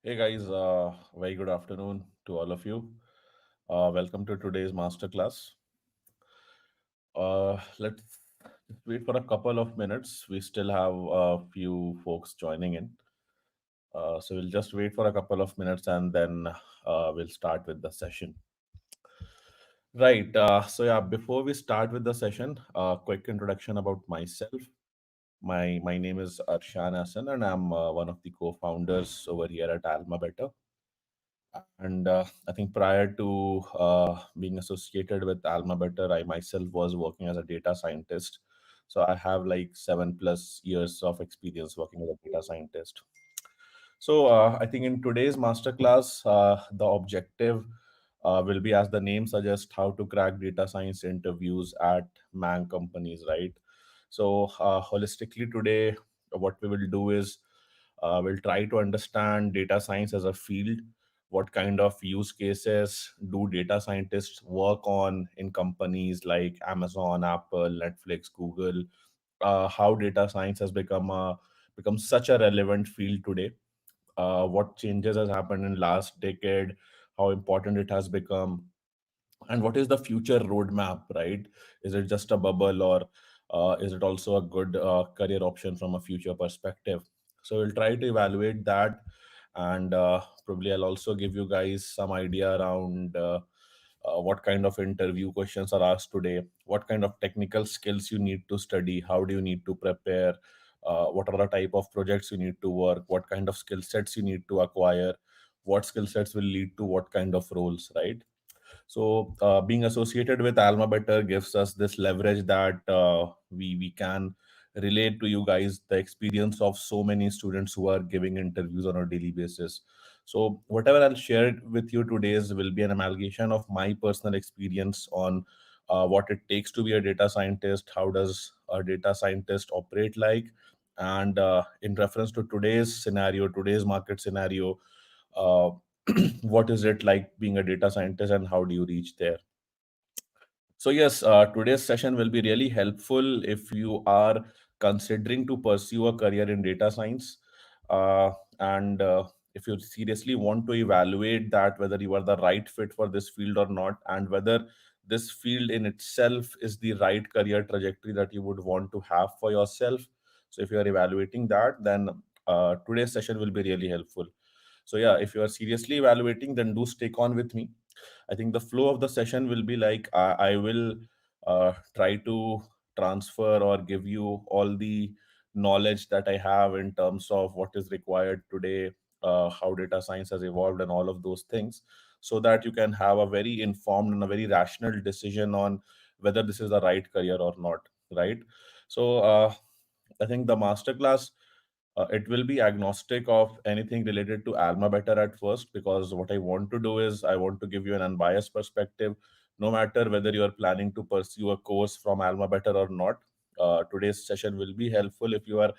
Hey guys, very good afternoon to all of you. Welcome to today's masterclass. Let's just wait for a couple of minutes. We still have a few folks joining in. So we'll just wait for a couple of minutes and then we'll start with the session. Right. Before we start with the session, a quick introduction about myself. My name is Arshyan Ahsan and I'm one of the co-founders over here at AlmaBetter. And I think prior to being associated with AlmaBetter, I myself was working as a data scientist. So I have like 7+ years of experience working as a data scientist. So I think in today's masterclass, the objective will be, as the name suggests, how to crack data science interviews at MAANG companies, right? So holistically today, what we will do is we'll try to understand data science as a field. What kind of use cases do data scientists work on in companies like Amazon, Apple, Netflix, Google? How data science has become such a relevant field today. What changes has happened in last decade, how important it has become, and what is the future roadmap, right? Is it just a bubble, or is it also a good career option from a future perspective? So we'll try to evaluate that, and probably I'll also give you guys some idea around what kind of interview questions are asked today, what kind of technical skills you need to study, how do you need to prepare, what are the type of projects you need to work, what kind of skill sets you need to acquire, what skill sets will lead to what kind of roles, right? So being associated with AlmaBetter gives us this leverage that we can relate to you guys the experience of so many students who are giving interviews on a daily basis. So whatever I'll share with you today will be an amalgamation of my personal experience on what it takes to be a data scientist, how does a data scientist operate like, and in reference to today's scenario, today's market scenario, uh, what is it like being a data scientist and how do you reach there? So yes, today's session will be really helpful if you are considering to pursue a career in data science, and if you seriously want to evaluate that whether you are the right fit for this field or not, and whether this field in itself is the right career trajectory that you would want to have for yourself. So if you are evaluating that, then today's session will be really helpful. So yeah, if you are seriously evaluating, then do stick on with me. I think the flow of the session will be like I will try to transfer or give you all the knowledge that I have in terms of what is required today, how data science has evolved, and all of those things, so that you can have a very informed and a very rational decision on whether this is the right career or not, right? So I think the masterclass, it will be agnostic of anything related to AlmaBetter at first, because what I want to do is I want to give you an unbiased perspective, no matter whether you are planning to pursue a course from AlmaBetter or not. Today's session will be helpful if you are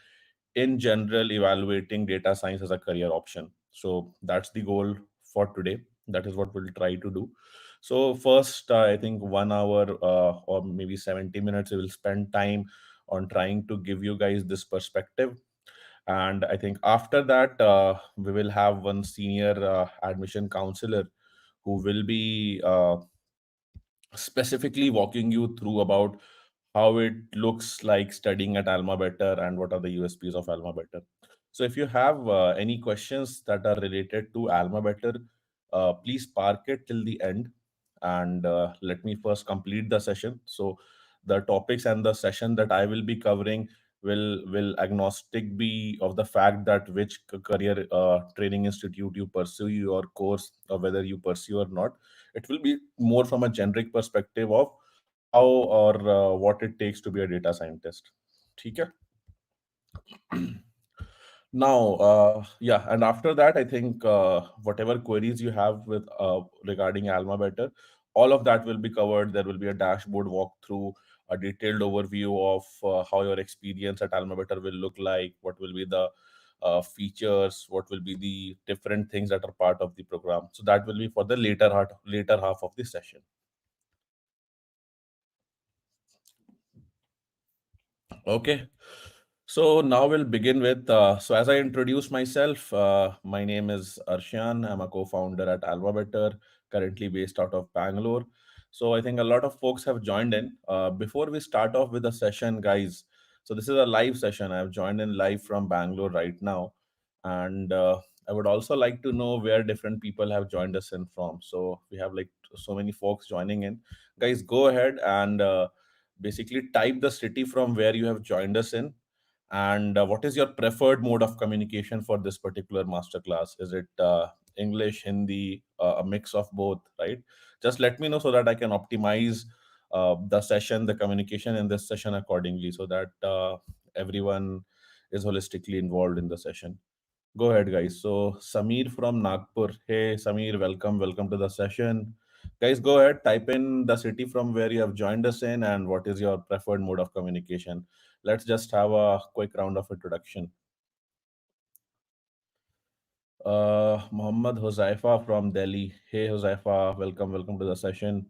in general evaluating data science as a career option. So that's the goal for today. That is what we'll try to do. So first, I think 1 hour or maybe 70 minutes, we will spend time on trying to give you guys this perspective. And I think after that, we will have one senior admission counselor who will be specifically walking you through about how it looks like studying at Alma Better and what are the USPs of Alma Better. So if you have any questions that are related to Alma Better, please park it till the end, and let me first complete the session. So the topics and the session that I will be covering will agnostic be of the fact that which career training institute you pursue your course, or whether you pursue or not. It will be more from a generic perspective of how or what it takes to be a data scientist. ठीक है? Now, yeah, and after that, I think whatever queries you have with regarding Alma Better, all of that will be covered. There will be a dashboard walkthrough, a detailed overview of how your experience at Alma Better will look like, what will be the features, what will be the different things that are part of the program. So that will be for the later half of the session. Okay. So now we'll begin with. So as I introduce myself, my name is Arshyan. I'm a co-founder at AlmaBetter, currently based out of Bangalore. So I think a lot of folks have joined in. Before we start off with the session, guys, so this is a live session. I've joined in live from Bangalore right now, and I would also like to know where different people have joined us in from. So we have like so many folks joining in. Guys, go ahead and basically type the city from where you have joined us in, and what is your preferred mode of communication for this particular masterclass? Is it English, Hindi, a mix of both, right? Just let me know so that I can optimize the session, the communication in this session accordingly, so that everyone is holistically involved in the session. Go ahead, guys. So, Samir from Nagpur. Hey, Samir, welcome to the session. Guys, go ahead, type in the city from where you have joined us in and what is your preferred mode of communication. Let's just have a quick round of introduction. Muhammad Huzaifa from Delhi. Hey, Huzaifa, welcome to the session.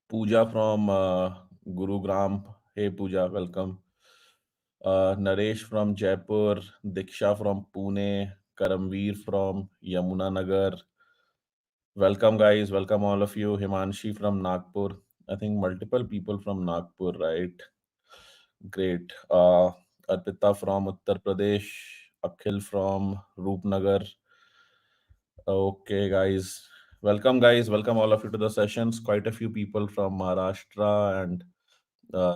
Pooja from Gurugram. Hey, Pooja, welcome. Naresh from Jaipur, Diksha from Pune, Karamveer from Yamuna Nagar. Welcome, guys. Welcome, all of you. Himanshi from Nagpur. I think multiple people from Nagpur, right? Great. Arpita from Uttar Pradesh, Akhil from Roopnagar. Okay, guys. Welcome, guys. Welcome, all of you, to the sessions. Quite a few people from Maharashtra and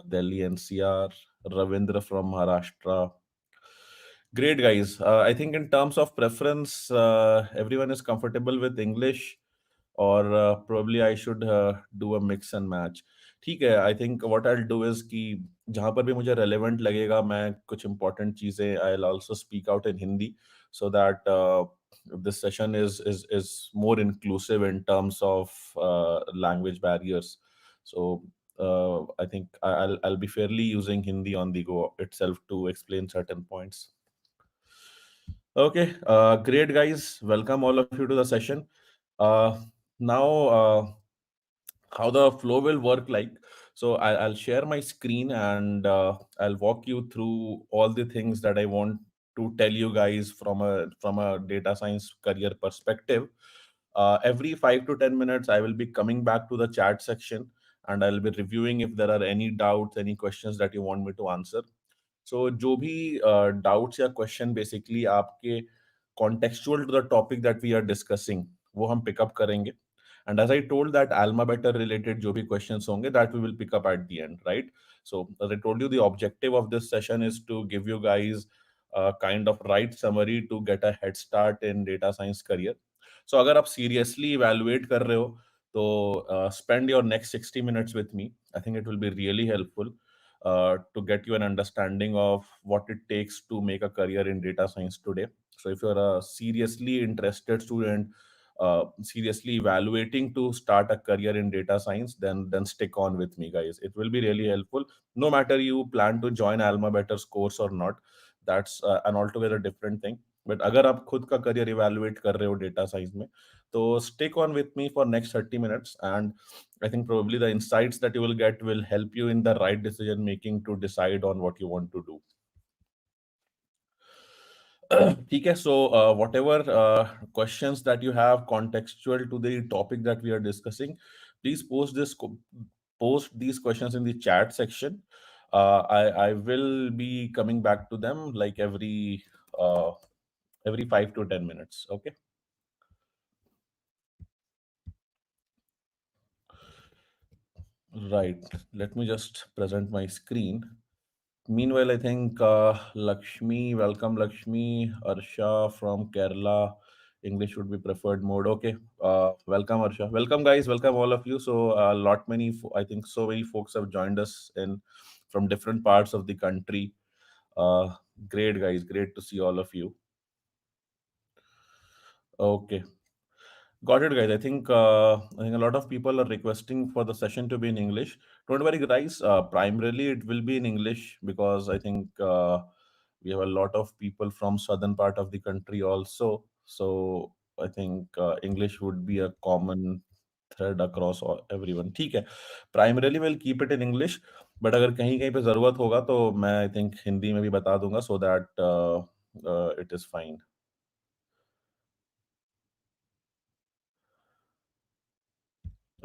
Delhi NCR. Ravindra from Maharashtra. Great, guys. I think in terms of preference, everyone is comfortable with English, or probably I should do a mix and match. ठीक है. I think what I'll do is कि जहाँ पर भी मुझे relevant लगेगा, मैं कुछ important चीज़ें I'll also speak out in Hindi, so that this session is more inclusive in terms of language barriers. So I think I'll be fairly using Hindi on the go itself to explain certain points. Okay, great, guys. Welcome all of you to the session. Now, how the flow will work like. So I'll share my screen, and I'll walk you through all the things that I want to tell you guys from a data science career perspective. Every 5 to 10 minutes, I will be coming back to the chat section, and I'll be reviewing if there are any doubts, any questions that you want me to answer. So जो भी doubts या question basically आपके contextual to the topic that we are discussing, वो हम pick up करेंगे. And as I told that alma better related जो भी questions होंगे, that we will pick up at the end, right? So as I told you, the objective of this session is to give you guys kind of right summary to get a head start in data science career. So अगर आप seriously evaluate कर रहे हो, तो spend your next 60 minutes with me. I think it will be really helpful to get you an understanding of what it takes to make a career in data science today. So, if you're a seriously interested student, seriously evaluating to start a career in data science, then stick on with me, guys. It will be really helpful. No matter you plan to join Alma Better's course or not, that's an altogether different thing. But अगर आप खुद का career evaluate कर रहे हो data science में, तो stick on with me for next 30 minutes, and I think probably the insights that you will get will help you in the right decision making to decide on what you want to do. ठीक है. So whatever questions that you have contextual to the topic that we are discussing, please post these questions in the chat section. I will be coming back to them like every 5 to 10 minutes. Okay. Right. Let me just present my screen. Meanwhile, I think Lakshmi, welcome Lakshmi, Arsha from Kerala. English would be preferred mode. Okay, welcome Arsha. Welcome, guys. Welcome all of you. So a lot I think so many folks have joined us in from different parts of the country. Uh, Great, guys. Great to see all of you. Okay. Got it, guys. I think a lot of people are requesting for the session to be in English. Don't worry, guys. Primarily, it will be in English because I think we have a lot of people from southern part of the country also. So I think English would be a common thread across everyone. ठीक है. Primarily, we'll keep it in English, but अगर कहीं कहीं पे ज़रूरत होगा तो मैं आई थिंक हिंदी में भी बता दूंगा, so that it is fine.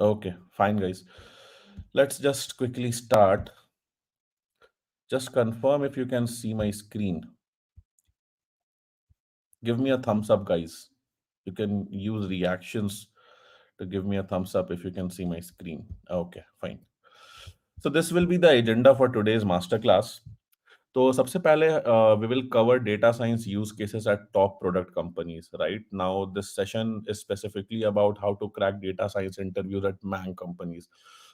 Okay, fine, guys. Let's just quickly start. Just confirm if you can see my screen. Give me a thumbs up, guys. You can use reactions to give me a thumbs up if you can see my screen. Okay, fine. So this will be the agenda for today's masterclass. तो सबसे पहले we will cover data science use cases at top product companies. Right now, this session is specifically about how to crack data science interviews at MAANG companies.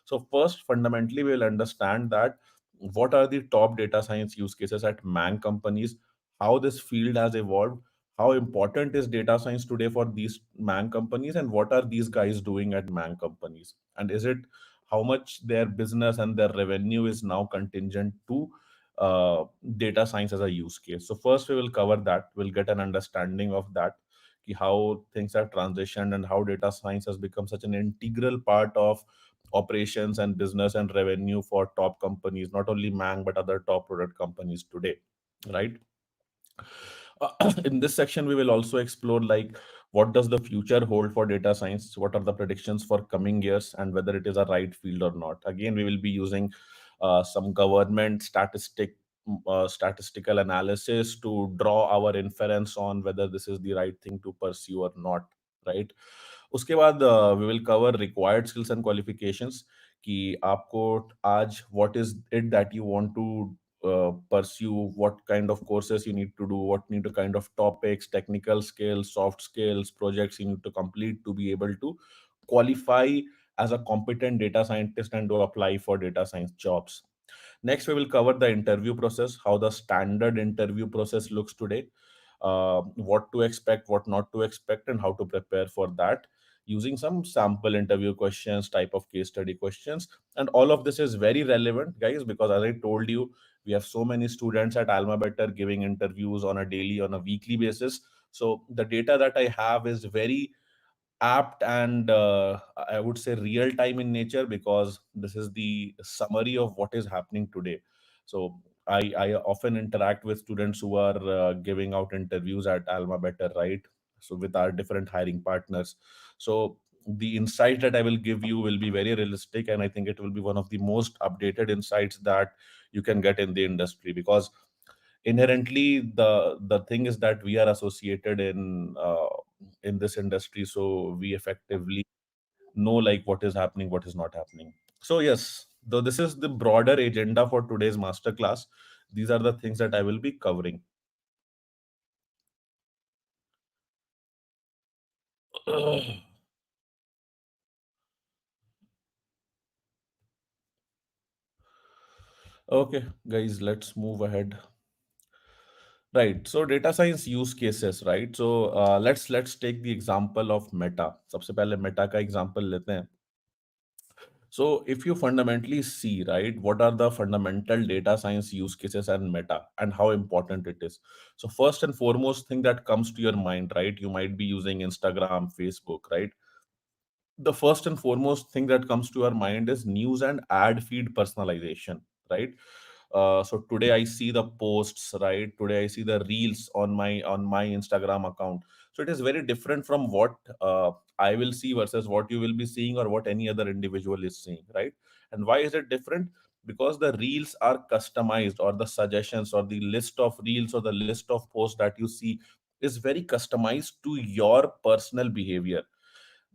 So first, fundamentally, we will understand that what are the top data science use cases at MAANG companies, how this field has evolved, how important is data science today for these MAANG companies, and what are these guys doing at MAANG companies, and is it how much their business and their revenue is now contingent to data science as a use case. So first we will cover that. We'll get an understanding of that, how things have transitioned and how data science has become such an integral part of operations and business and revenue for top companies, not only Mang but other top product companies today, right? In this section we will also explore like what does the future hold for data science, what are the predictions for coming years, and whether it is a right field or not. Again, we will be using some government statistical analysis to draw our inference on whether this is the right thing to pursue or not, right? उसके बाद we will cover required skills and qualifications कि आपको आज what is it that you want to pursue, what kind of courses you need to do, what need to kind of topics, technical skills, soft skills, projects you need to complete to be able to qualify as a competent data scientist and to apply for data science jobs. Next, we will cover the interview process, how the standard interview process looks today, what to expect, what not to expect, and how to prepare for that using some sample interview questions, type of case study questions. And all of this is very relevant, guys, because as I told you, we have so many students at AlmaBetter giving interviews on a daily, on a weekly basis. So the data that I have is very apt and I would say real time in nature because this is the summary of what is happening today. So I often interact with students who are giving out interviews at AlmaBetter, right? So with our different hiring partners. So the insight that I will give you will be very realistic, and I think it will be one of the most updated insights that you can get in the industry because inherently the thing is that we are associated in this industry, so we effectively know like what is happening, what is not happening. So yes, though this is the broader agenda for today's masterclass, these are the things that I will be covering. Okay, guys, let's move ahead. Right, so data science use cases, right? So let's take the example of Meta. सबसे पहले Meta का example लेते हैं. So if you fundamentally see, right, what are the fundamental data science use cases and Meta and how important it is. So first and foremost thing that comes to your mind, right, you might be using Instagram, Facebook, right? The first and foremost thing that comes to our mind is news and ad feed personalization, right? So today I see the posts, right? Today I see the reels on my Instagram account. So it is very different from what I will see versus what you will be seeing or what any other individual is seeing, right? And why is it different? Because the reels are customized, or the suggestions or the list of reels or the list of posts that you see is very customized to your personal behavior.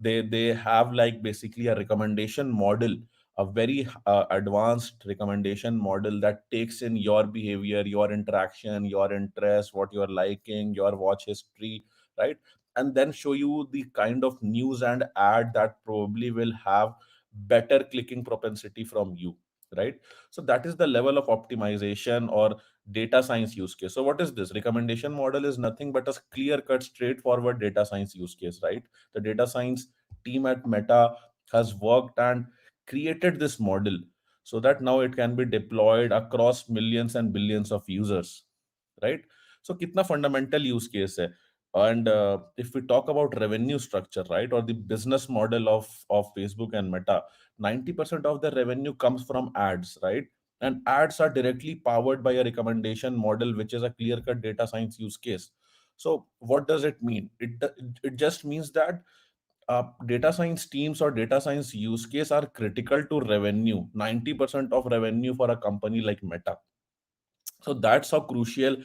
They have like basically a recommendation model, a very advanced recommendation model that takes in your behavior, your interaction, your interest, what you're liking, your watch history, right? And then show you the kind of news and ad that probably will have better clicking propensity from you, right? So that is the level of optimization or data science use case. So what is this recommendation model? Is nothing but a clear cut straightforward data science use case, right? The data science team at Meta has worked and created this model so that now it can be deployed across millions and billions of users, right? So kitna fundamental use case hai. And if we talk about revenue structure, right, or the business model of Facebook and Meta, 90% of the revenue comes from ads, right? and ads are directly powered by a recommendation model, which is a clear cut data science use case. So what does it mean? It just means that data science teams or data science use case are critical to revenue, 90% of revenue for a company like Meta. So that's how crucial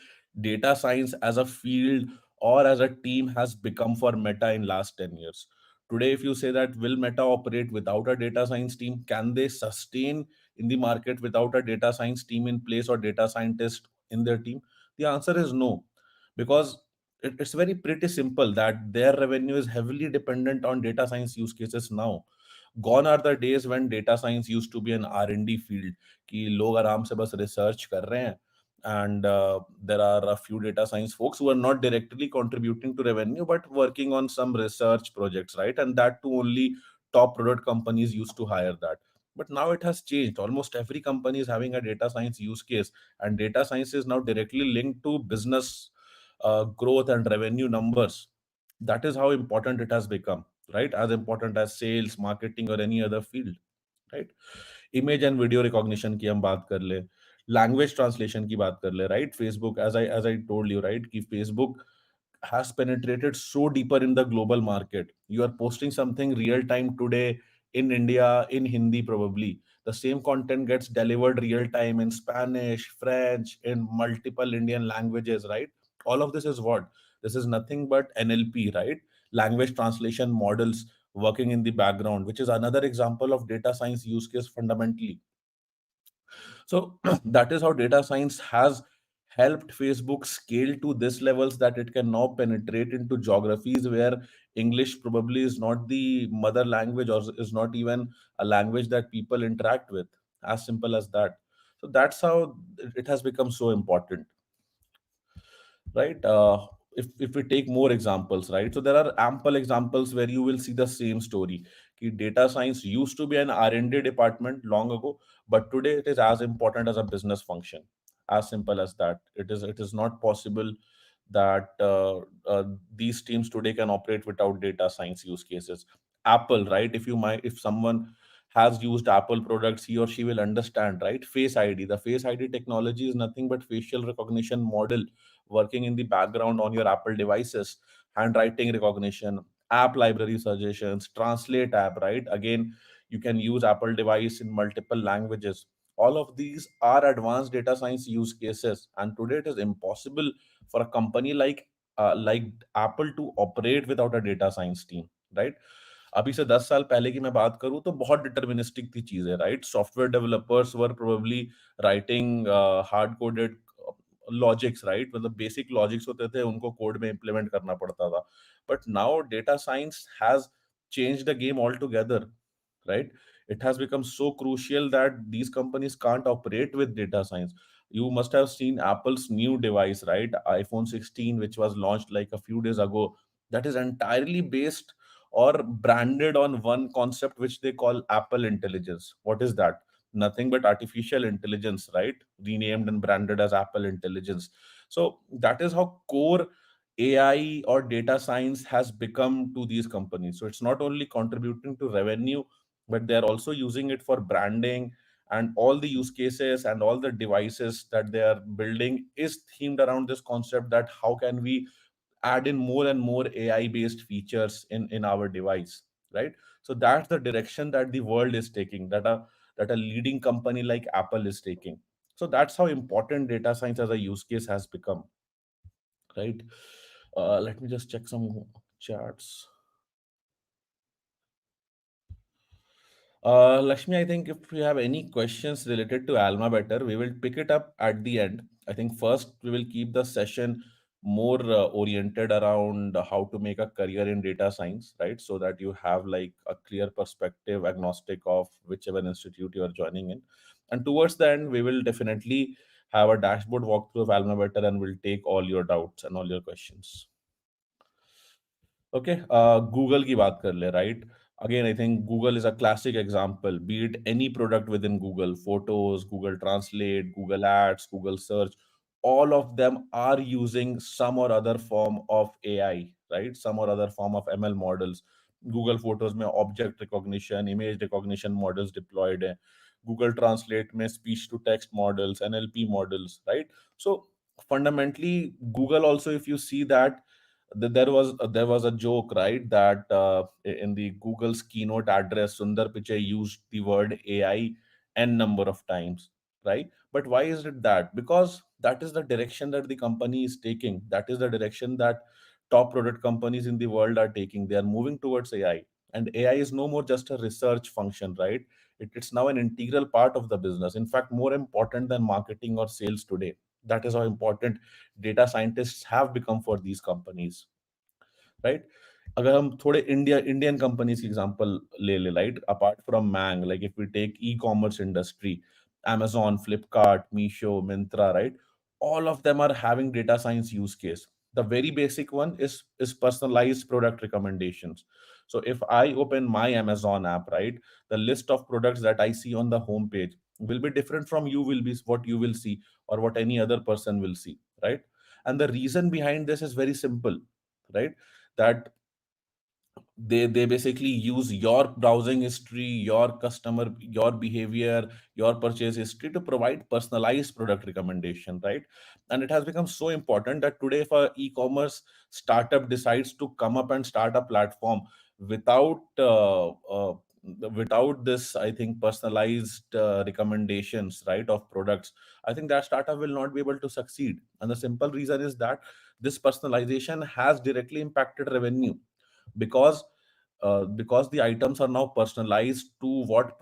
data science as a field or as a team has become for Meta in last 10 years. Today, if you say that will Meta operate without a data science team, can they sustain in the market without a data science team in place or data scientist in their team? The answer is no, because it's very pretty simple that their revenue is heavily dependent on data science use cases now. Gone are the days when data science used to be an R&D field कि लोग आराम से बस research कर रहे हैं, and there are a few data science folks who are not directly contributing to revenue but working on some research projects, right? And that too only top product companies used to hire that. But now it has changed. Almost every company is having a data science use case, and data science is now directly linked to business growth and revenue numbers. That is how important it has become, right? As important as sales, marketing, or any other field, right? Image and video recognition की हम बात कर ले, language translation की बात कर ले, right? Facebook, as I told you, right, कि Facebook has penetrated so deeper in the global market. You are posting something real time today in India in Hindi, probably the same content gets delivered real time in Spanish, French, in multiple Indian languages, right? All of this is what? This is nothing but NLP, right? Language translation models working in the background, which is another example of data science use case fundamentally. So that is how data science has helped Facebook scale to this levels that it can now penetrate into geographies where English probably is not the mother language or is not even a language that people interact with. As simple as that. So that's how it has become so important, right? If we take more examples, right? So there are ample examples where you will see the same story. Ki data science used to be an R&D department long ago, but today it is as important as a business function. As simple as that. It is not possible that these teams today can operate without data science use cases. Apple, right? If someone has used Apple products, he or she will understand, right? Face ID. The Face ID technology is nothing but facial recognition model working in the background on your Apple devices, handwriting recognition, app library suggestions, translate app, right? Again, you can use Apple device in multiple languages. All of these are advanced data science use cases, and today it is impossible for a company like Apple to operate without a data science team, right? अभी से 10 साल पहले की मैं बात करूं तो बहुत डिटर्मिनिस्टिक थी चीजें, right? Software developers were probably writing hard coded logics, right? मतलब बेसिक लॉजिक्स होते थे, उनको कोड में इंप्लीमेंट करना पड़ता था. But now data science has changed the game altogether, right? It has become so crucial that these companies can't operate with data science. You must have seen Apple's new device, right? iPhone 16, which was launched like a few days ago, that is entirely based or branded on one concept which they call Apple Intelligence. What is that? Nothing but artificial intelligence, right? Renamed and branded as Apple Intelligence. So that is how core AI or data science has become to these companies. So it's not only contributing to revenue, but they're also using it for branding, and all the use cases and all the devices that they are building is themed around this concept that how can we add in more and more AI based features in our device, right? So that's the direction that the world is taking, that a leading company like Apple is taking. So that's how important data science as a use case has become, right? Let me just check some charts. Lakshmi, I think if you have any questions related to AlmaBetter, we will pick it up at the end. I think first we will keep the session more oriented around how to make a career in data science, right? So that you have like a clear perspective, agnostic of whichever institute you are joining in. And towards the end, we will definitely have a dashboard walkthrough of AlmaBetter and we'll take all your doubts and all your questions. Okay, Google की बात कर ले, right? Again, I think Google is a classic example. Be it any product within Google, Photos, Google Translate, Google Ads, Google Search, all of them are using some or other form of AI, right? Some or other form of ML models. Google Photos में object recognition, image recognition models deployed है. Google Translate में speech to text models, NLP models, right? So fundamentally, Google also, if you see that, there was a joke, right, that in the Google's keynote address, Sundar Pichai used the word AI n number of times, right? But why is it that? Because that is the direction that the company is taking. That is the direction that top product companies in the world are taking. They are moving towards AI, and AI is no more just a research function, right? It's now an integral part of the business. In fact, more important than marketing or sales today. That is how important data scientists have become for these companies, right? अगर हम थोड़े Indian companies की example ले ले, right, apart from MAANG, like if we take e commerce industry, Amazon, Flipkart, Meesho, Myntra, right? All of them are having data science use case. The very basic one is personalized product recommendations. So if I open my Amazon app, right, the list of products that I see on the homepage will be different from you will be what you will see or what any other person will see, right? And the reason behind this is very simple, right? That they basically use your browsing history, your customer, your behavior, your purchase history to provide personalized product recommendation, right? And it has become so important that today if a e-commerce startup decides to come up and start a platform without without this, I think, personalized recommendations, right, of products, I think that startup will not be able to succeed. And the simple reason is that this personalization has directly impacted revenue, because because the items are now personalized to what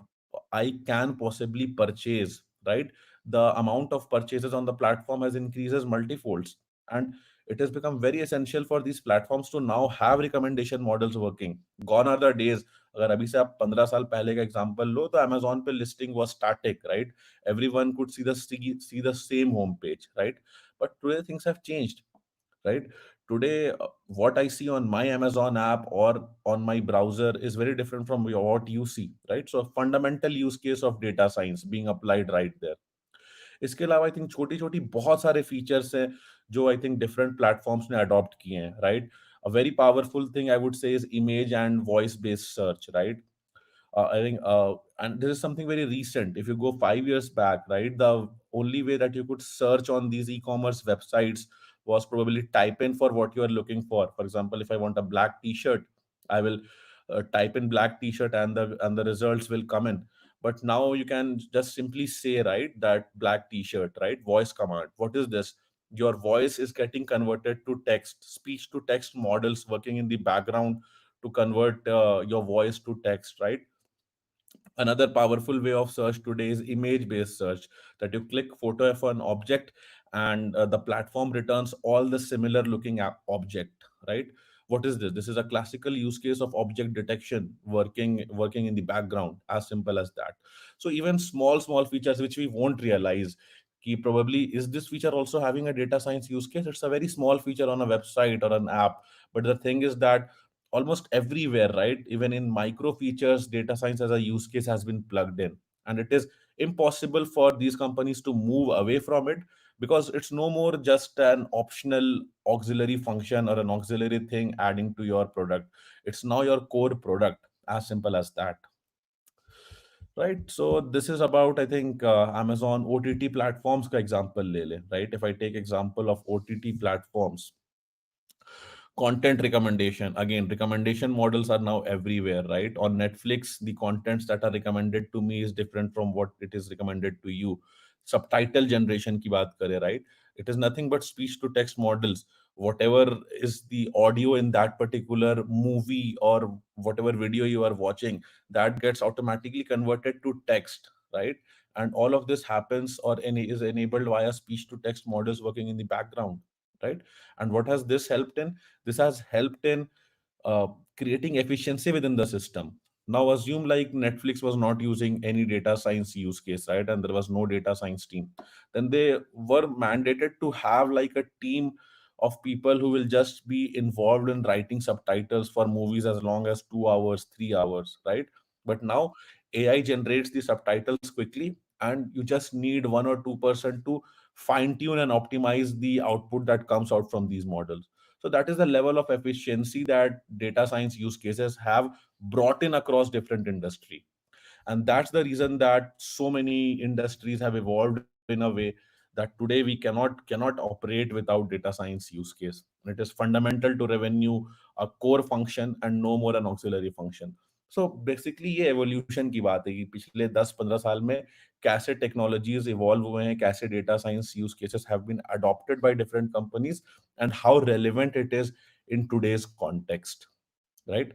I can possibly purchase, right? The amount of purchases on the platform has increases multifolds, and it has become very essential for these platforms to now have recommendation models working. Gone are the days, अगर अभी से आप 15 साल पहले का example लो तो Amazon पे listing was static, right? Everyone could see the same home page, right? But today things have changed, right? Today, what I see on my Amazon app or on my browser is very different from what you see, right? So a fundamental use case of data science being applied right there. इसके अलावा I think छोटी छोटी बहुत सारे features हैं जो I think different platforms ने adopt किए हैं, right? A very powerful thing I would say is image and voice based search, right? I think, and this is something very recent. If you go 5 years back, right, the only way that you could search on these e-commerce websites was probably type in for what you are looking for. For example, if I want a black T-shirt, I will type in black T-shirt, and the results will come in. But now you can just simply say, right, that black T-shirt, right, voice command. What is this? Your voice is getting converted to text, speech to text models working in the background to convert your voice to text, right? Another powerful way of search today is image based search, that you click photo of an object, and the platform returns all the similar looking object, right? What is this? This is a classical use case of object detection working in the background, as simple as that. So even small features which we won't realize, key probably is this feature also having a data science use case. It's a very small feature on a website or an app, but the thing is that almost everywhere, right? Even in micro features, data science as a use case has been plugged in. And it is impossible for these companies to move away from it, because it's no more just an optional auxiliary function or an auxiliary thing adding to your product. It's now your core product, as simple as that. Right. So this is about, I think, Amazon OTT platforms ka example le le, right? If I take example of OTT platforms, content recommendation, again, recommendation models are now everywhere, right? On Netflix, the contents that are recommended to me is different from what it is recommended to you. Subtitle generation ki baat kare, right? It is nothing but speech to text models. Whatever is the audio in that particular movie or whatever video you are watching, that gets automatically converted to text, right? And all of this happens or is enabled via speech to text models working in the background, right? And what has this helped in? This has helped in uh, creating efficiency within the system. Now assume like Netflix was not using any data science use case, right? And there was no data science team. Then they were mandated to have like a team of people who will just be involved in writing subtitles for movies as long as 2 hours, 3 hours, right? But now AI generates the subtitles quickly, and you just need 1 or 2% to fine tune and optimize the output that comes out from these models. So that is the level of efficiency that data science use cases have brought in across different industry. And that's the reason that so many industries have evolved in a way that today we cannot operate without data science use case. And it is fundamental to revenue, a core function and no more an auxiliary function. So basically ये evolution की बात है कि पिछले 10-15 साल में कैसे technologies evolve हुए हैं, कैसे data science use cases have been adopted by different companies, and how relevant it is in today's context, right?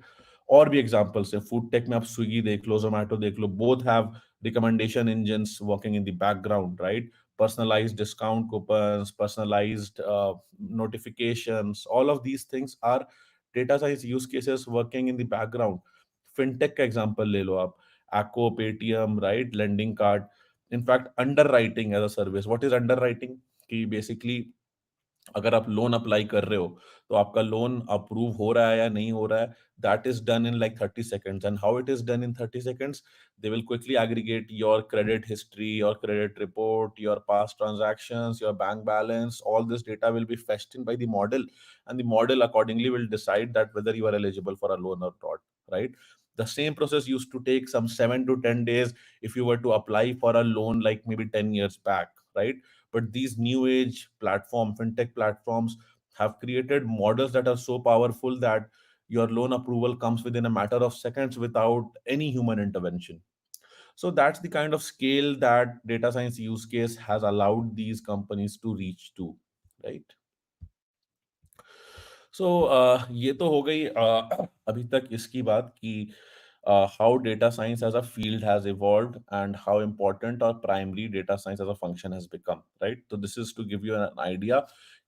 और भी एग्जांपल्स हैं, फूड टेक में आप स्विगी देख लो, जोमेटो देख लो, both have recommendation engines working in the background, right? Personalized discount coupons, personalized notifications, all of these things are data science use cases working in the background. Fintech का example ले लो आप, Acco, Paytm, right? Lending card. In fact, underwriting as a service. What is underwriting? कि basically अगर आप loan apply कर रहे हो तो आपका लोन अप्रूव हो रहा है या नहीं हो रहा है, that is done in like 30 seconds. And how it is done in 30 seconds? They will quickly aggregate your credit history, your credit report, your past transactions, your bank balance. All this data will be fetched in by the model, and the model accordingly will decide that whether you are eligible for a loan or not, right? The same process used to take some 7 to 10 days if you were to apply for a loan like maybe 10 years back, right? But these new age platform, fintech platforms, have created models that are so powerful that your loan approval comes within a matter of seconds without any human intervention. So that's the kind of scale that data science use case has allowed these companies to reach to, right? सो ये तो हो गई अभी तक इसकी बात कि how data science as a field has evolved and how important or primary data science as a function has become, right? So this is to give you an idea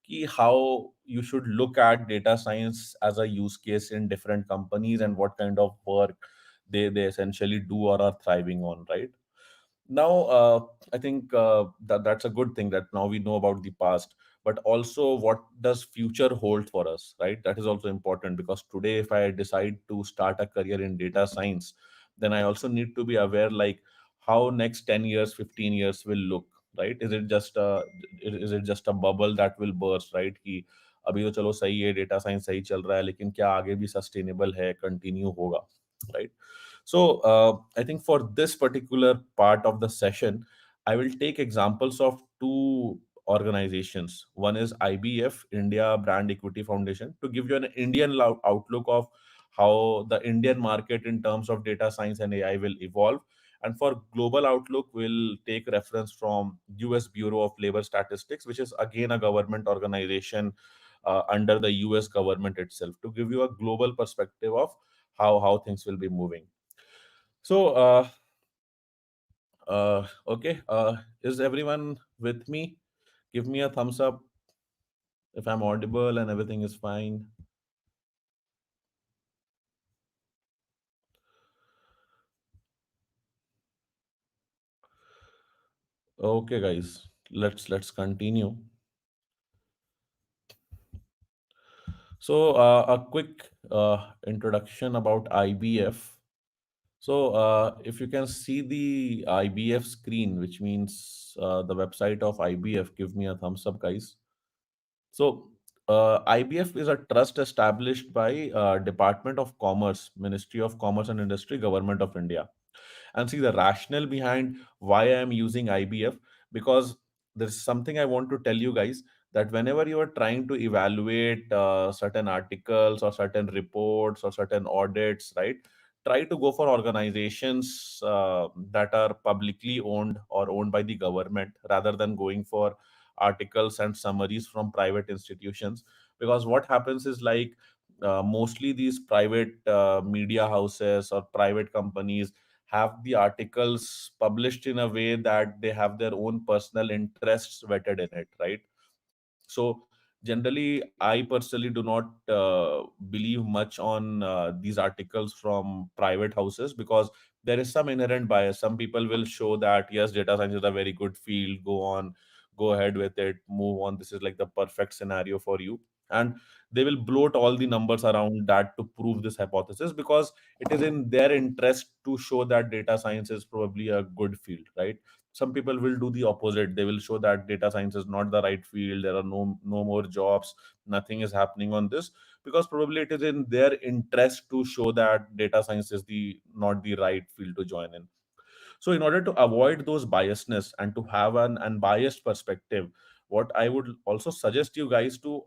कि how you should look at data science as a use case in different companies and what kind of work they essentially do or are thriving on, right? Now I think that that's a good thing that now we know about the past, but also what does future hold for us, right? That is also important, because today if I decide to start a career in data science, then I also need to be aware like how next 10 years, 15 years will look, right? Is it just a bubble that will burst, right? कि अभी तो चलो सही है, data science सही चल रहा है, लेकिन क्या आगे भी सस्टेनेबल है, कंटिन्यू होगा, right? So, I think for this particular part of the session, I will take examples of two organizations. One is IBF, India Brand Equity Foundation, to give you an Indian outlook of how the Indian market in terms of data science and AI will evolve. And for global outlook, we'll take reference from US Bureau of Labor Statistics, which is again a government organization under the US government itself, to give you a global perspective of how things will be moving. So, okay, is everyone with me? Give me a thumbs up if I'm audible and everything is fine. Okay, guys, let's continue. So, a quick introduction about IBF. So, if you can see the IBF screen, which means the website of IBF, give me a thumbs up, guys. So, IBF is a trust established by Department of Commerce, Ministry of Commerce and Industry, Government of India. And see the rationale behind why I am using IBF, because there's something I want to tell you guys, that whenever you are trying to evaluate certain articles or certain reports or certain audits, right? Try to go for organizations that are publicly owned or owned by the government, rather than going for articles and summaries from private institutions. Because what happens is like mostly these private media houses or private companies have the articles published in a way that they have their own personal interests vetted in it, right? So generally, I personally do not believe much on these articles from private houses, because there is some inherent bias. Some people will show that yes, data science is a very good field. Go on, go ahead with it, move on. This is like the perfect scenario for you, and they will bloat all the numbers around that to prove this hypothesis, because it is in their interest to show that data science is probably a good field, right? Some people will do the opposite. They will show that data science is not the right field, there are no more jobs, nothing is happening on this, because probably it is in their interest to show that data science is the not the right field to join in. So in order to avoid those biasness and to have an unbiased perspective, what I would also suggest you guys to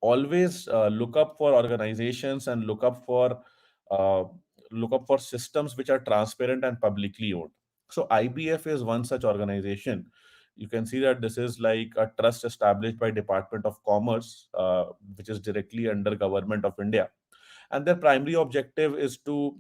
always look up for organizations and uh, look up for systems which are transparent and publicly owned. So IBF is one such organization. You can see that this is like a trust established by Department of Commerce, which is directly under Government of India, and their primary objective is to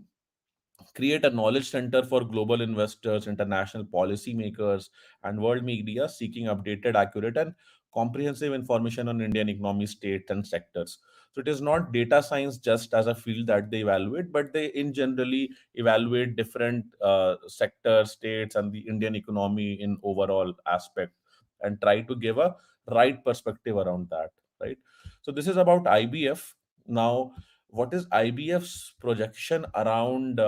create a knowledge center for global investors, international policymakers, and world media seeking updated, accurate, and comprehensive information on Indian economy, state, and sectors. So it is not data science just as a field that they evaluate, but they in generally evaluate different sectors, states, and the Indian economy in overall aspect, and try to give a right perspective around that. Right. So this is about IBF. Now, what is IBF's projection around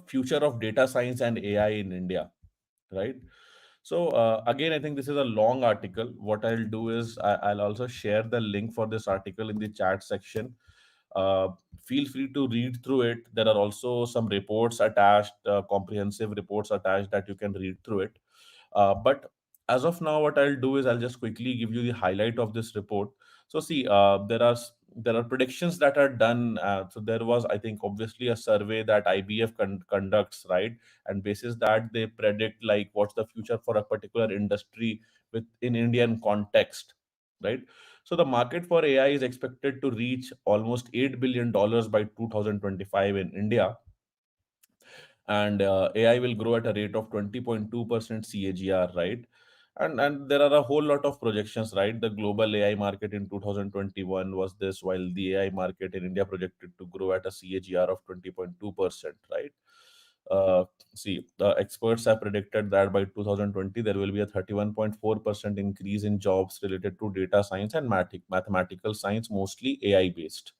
future of data science and AI in India, right? So again, I think this is a long article. What I'll do is I'll also share the link for this article in the chat section. Uh, Feel free to read through it. There are also some reports attached, comprehensive reports attached that you can read through it. But as of now, what I'll do is I'll just quickly give you the highlight of this report. So see, there are predictions that are done. So there was, I think, obviously a survey that IBF conducts, right? And basis that they predict like what's the future for a particular industry within Indian context, right? So the market for AI is expected to reach almost $8 billion by 2025 in India, and AI will grow at a rate of 20.2% CAGR, right? And there are a whole lot of projections, right? The global AI market in 2021 was this, while the AI market in India projected to grow at a CAGR of 20.2%, right? Uh, See, the experts have predicted that by 2020 there will be a 31.4% increase in jobs related to data science and mathematical science, mostly AI based,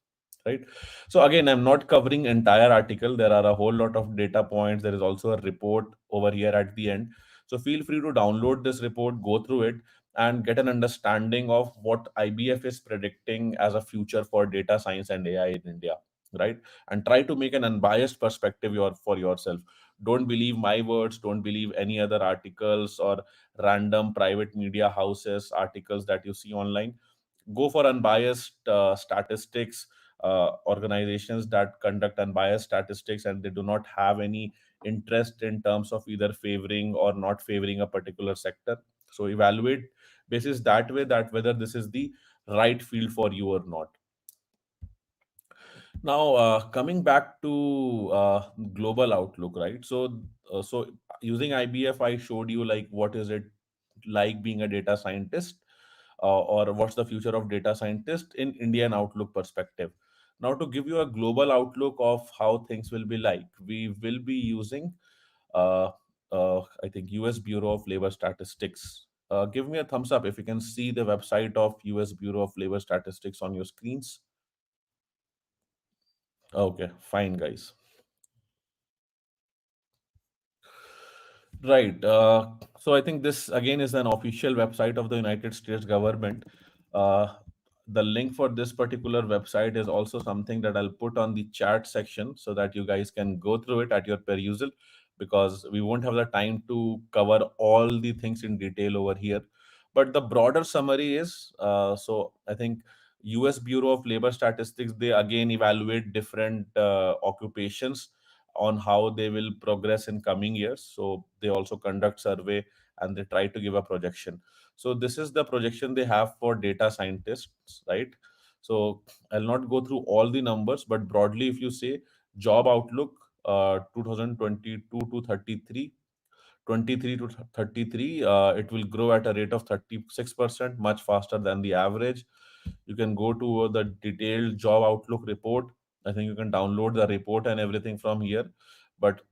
right? So again, I'm not covering entire article. There are a whole lot of data points. There is also a report over here at the end. So feel free to download this report, go through it, and get an understanding of what IBF is predicting as a future for data science and AI in India, right? And try to make an unbiased perspective for yourself. Don't believe my words, don't believe any other articles or random private media houses articles that you see online. Go for unbiased statistics, organizations that conduct unbiased statistics, and they do not have any interest in terms of either favoring or not favoring a particular sector. So evaluate basis that way, that whether this is the right field for you or not. Now, coming back to global outlook, right? So using IBF, I showed you like what is it like being a data scientist, or what's the future of data scientist in Indian outlook perspective. Now, to give you a global outlook of how things will be like, we will be using, uh, I think, U.S. Bureau of Labor Statistics. Give me a thumbs up if you can see the website of U.S. Bureau of Labor Statistics on your screens. Okay, fine, guys. Right. So I think this again is an official website of the United States government. Uh, the link for this particular website is also something that I'll put on the chat section so that you guys can go through it at your perusal, because we won't have the time to cover all the things in detail over here. But the broader summary is, so I think US Bureau of Labor Statistics, they again evaluate different occupations on how they will progress in coming years. So they also conduct survey and they try to give a projection. So this is the projection they have for data scientists, right? So I'll not go through all the numbers, but broadly, if you say job outlook, 2022 to 33, 23 to 33, it will grow at a rate of 36%, much faster than the average. You can go to the detailed job outlook report. I think you can download the report and everything from here. But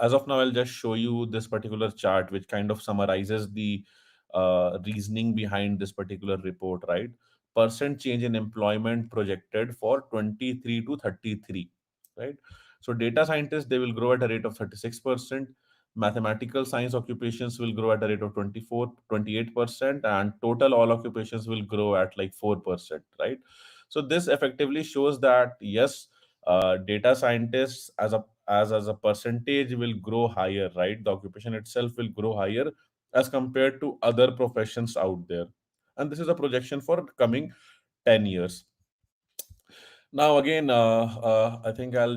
as of now, I'll just show you this particular chart, which kind of summarizes the reasoning behind this particular report, right? Percent change in employment projected for 23 to 33, right? So data scientists, they will grow at a rate of 36%. Mathematical science occupations will grow at a rate of 28%, and total all occupations will grow at like 4%, right? So this effectively shows that yes, data scientists as a percentage will grow higher, right? The occupation itself will grow higher as compared to other professions out there. And this is a projection for coming 10 years. Now again, I think I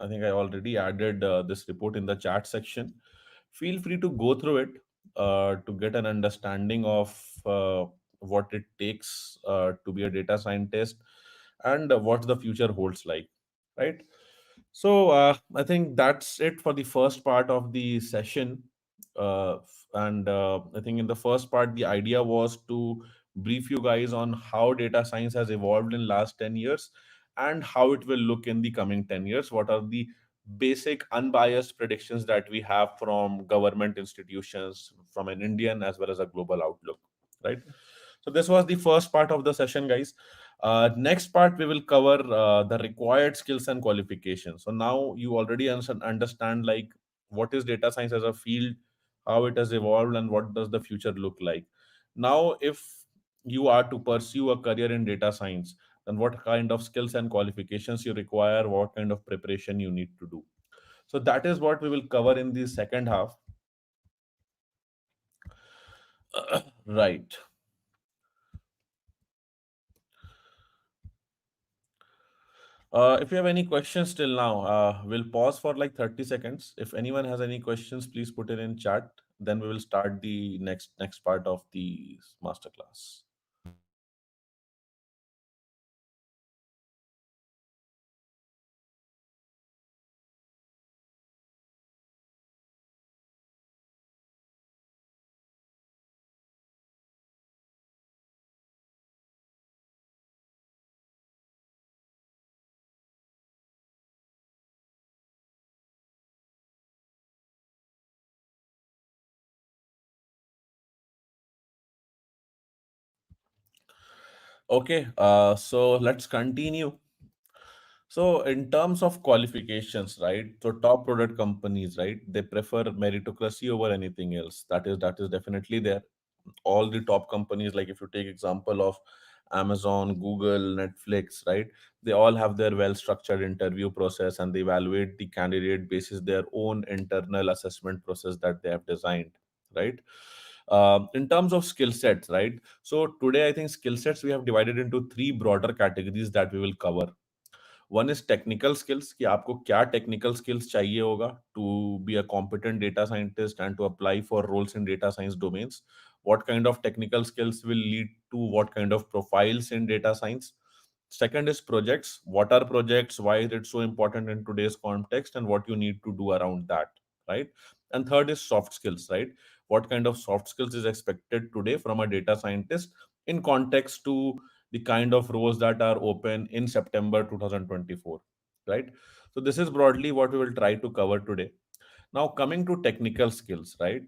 think I already added this report in the chat section. Feel free to go through it to get an understanding of what it takes to be a data scientist, and what the future holds like, right? So I think that's it for the first part of the session. And I think in the first part, the idea was to brief you guys on how data science has evolved in last 10 years and how it will look in the coming 10 years. What are the basic unbiased predictions that we have from government institutions, from an Indian as well as a global outlook, right? So this was the first part of the session, guys. Next part, we will cover the required skills and qualifications. So now you already understand like what is data science as a field, how it has evolved, and what does the future look like. Now, if you are to pursue a career in data science, then what kind of skills and qualifications you require, what kind of preparation you need to do. So that is what we will cover in the second half. Right. If you have any questions till now, we'll pause for like 30 seconds. If anyone has any questions, please put it in chat. Then we will start the next part of the masterclass. Okay, so let's continue. So in terms of qualifications, right? So top product companies, right? They prefer meritocracy over anything else. That is definitely there. All the top companies, like if you take example of Amazon, Google, Netflix, right? They all have their well structured interview process, and they evaluate the candidate basis their own internal assessment process that they have designed, right? In terms of skill sets, right? So today I think skill sets we have divided into three broader categories that we will cover. One is technical skills कि आपको क्या technical skills चाहिए होगा to be a competent data scientist and to apply for roles in data science domains. What kind of technical skills will lead to what kind of profiles in data science. Second is projects. What are projects, why is it so important in today's context, and what you need to do around that, right? And third is soft skills, right? What kind of soft skills is expected today from a data scientist in context to the kind of roles that are open in September 2024, right? So this is broadly what we will try to cover today. Now coming to technical skills, right?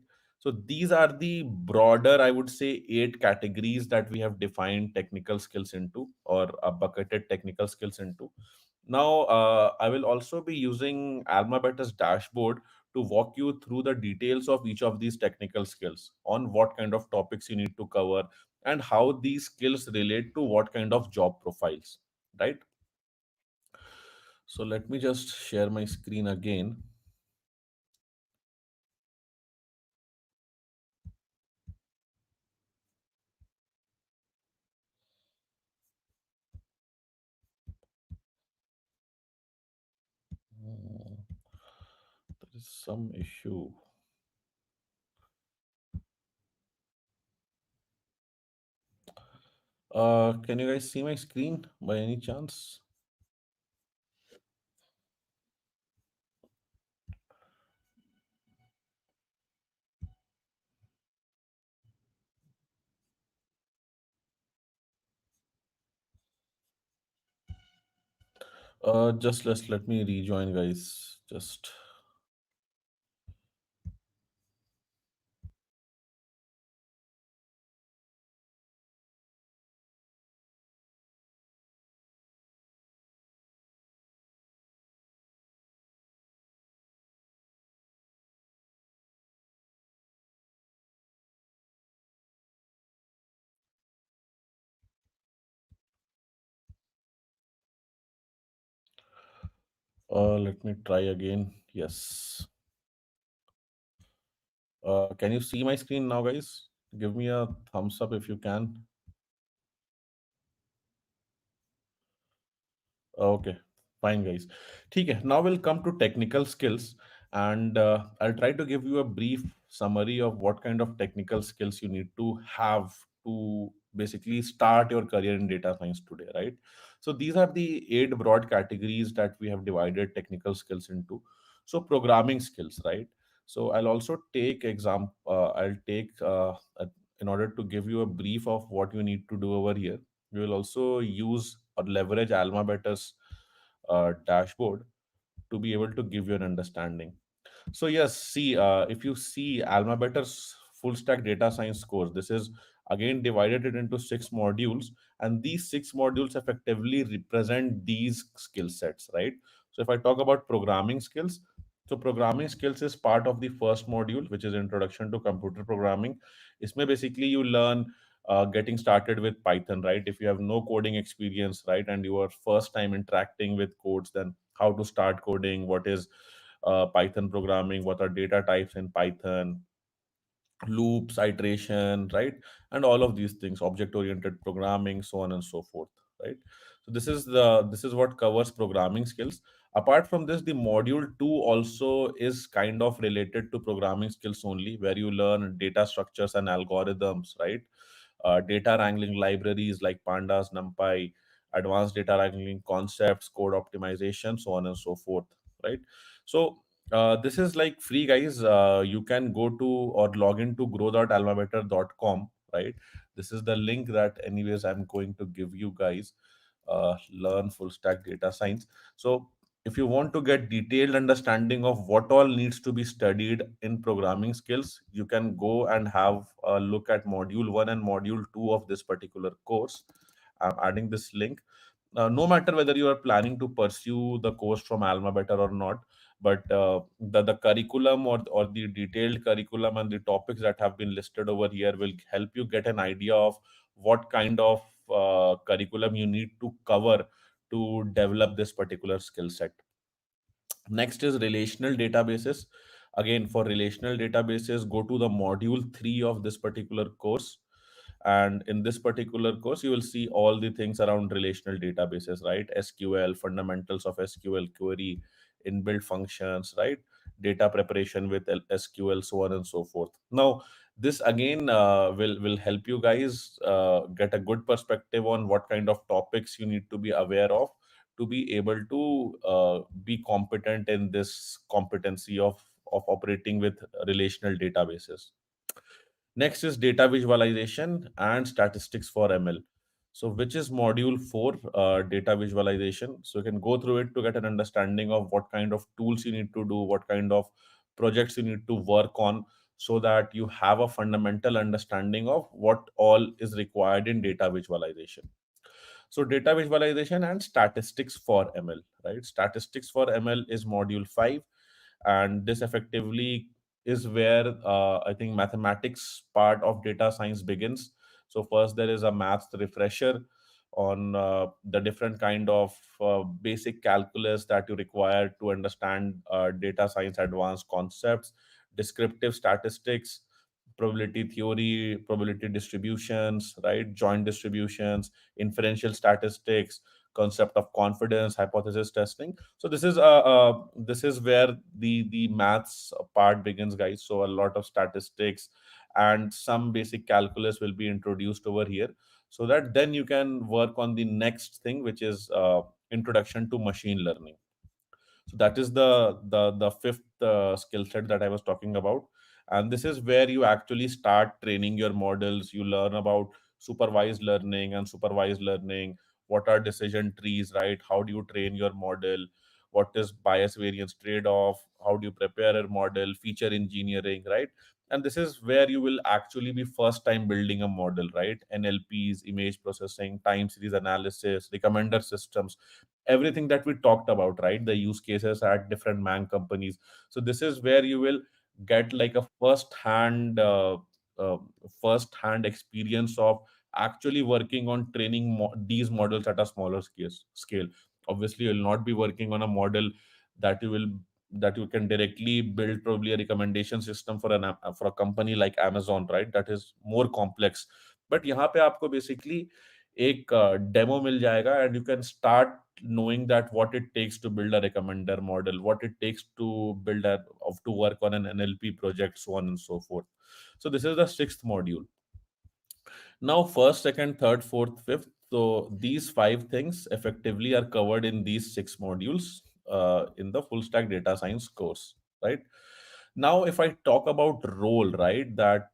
So these are the broader, I would say, eight categories that we have defined technical skills into, or bucketed technical skills into. Now, I will also be using AlmaBetter's dashboard to walk you through the details of each of these technical skills, on what kind of topics you need to cover and how these skills relate to what kind of job profiles, right? So let me just share my screen again. Hmm, there is some issue. Can you guys see my screen by any chance? Just let me rejoin, guys. Just Let me try again. Yes. Can you see my screen now, guys? Give me a thumbs up if you can. Okay, fine, guys. Okay, now we'll come to technical skills, and I'll try to give you a brief summary of what kind of technical skills you need to have to basically start your career in data science today, right? So these are the eight broad categories that we have divided technical skills into. So programming skills, right? So I'll also take example. I'll take in order to give you a brief of what you need to do over here. We will also use or leverage AlmaBetter's dashboard to be able to give you an understanding. So yes, see, if you see AlmaBetter's full stack data science course, this is again divided it into six modules, and these six modules effectively represent these skill sets, right? So if I talk about programming skills, so programming skills is part of the first module, which is Introduction to Computer Programming. Isme basically you learn getting started with Python, right? If you have no coding experience, right, and you are first time interacting with codes, then how to start coding, what is Python programming, what are data types in Python, loops, iteration, right, and all of these things, object oriented programming, so on and so forth, right? So this is what covers programming skills. Apart from this, the module 2 also is kind of related to programming skills only, where you learn data structures and algorithms, right? Data wrangling libraries like pandas, numpy, advanced data wrangling concepts, code optimization, so on and so forth, right? So this is like free, guys. You can go to or log into grow.almabetter.com, right? This is the link that anyways I'm going to give you guys. Learn full stack data science. So if you want to get detailed understanding of what all needs to be studied in programming skills, you can go and have a look at module 1 and module 2 of this particular course. I'm adding this link. No matter whether you are planning to pursue the course from AlmaBetter or not, but the curriculum or the detailed curriculum and the topics that have been listed over here will help you get an idea of what kind of curriculum you need to cover to develop this particular skill set. Next is relational databases. Again, for relational databases, go to the module 3 of this particular course. And in this particular course, you will see all the things around relational databases, right? SQL, fundamentals of SQL query, inbuilt functions, right? Data preparation with SQL, so on and so forth. Now, this again will help you guys get a good perspective on what kind of topics you need to be aware of to be able to be competent in this competency of operating with relational databases. Next is data visualization and statistics for ML. So, which is module 4, data visualization. So, you can go through it to get an understanding of what kind of tools you need to do, what kind of projects you need to work on, so that you have a fundamental understanding of what all is required in data visualization. So data visualization and statistics for ML, right? Statistics for ML is module 5, and this effectively is where I think mathematics part of data science begins. So first there is a maths refresher on the different kind of basic calculus that you require to understand data science advanced concepts, descriptive statistics, probability theory, probability distributions, right? Joint distributions, inferential statistics, concept of confidence, hypothesis testing. So this is where the maths part begins, guys. So a lot of statistics and some basic calculus will be introduced over here, so that then you can work on the next thing, which is introduction to machine learning. So that is the fifth skill set that I was talking about, and this is where you actually start training your models. You learn about supervised learning and supervised learning. What are decision trees, right? How do you train your model? What is bias variance trade off? How do you prepare a model? Feature engineering, right? And this is where you will actually be first time building a model, right? NLPs, image processing, time series analysis, recommender systems, everything that we talked about, right? The use cases at different MAANG companies. So this is where you will get like a uh, first hand experience of actually working on training these models at a smaller scale. Obviously, you'll not be working on a model that you will that you can directly build probably a recommendation system for for a company like Amazon, right? That is more complex. But यहाँ पे आपको basically एक demo मिल जाएगा, and you can start knowing that what it takes to build a recommender model, what it takes to to work on an NLP project, so on and so forth. So this is the sixth module. Now, first, second, third, fourth, fifth. So these five things effectively are covered in these six modules in the full stack data science course, right? Now, if I talk about role, right, that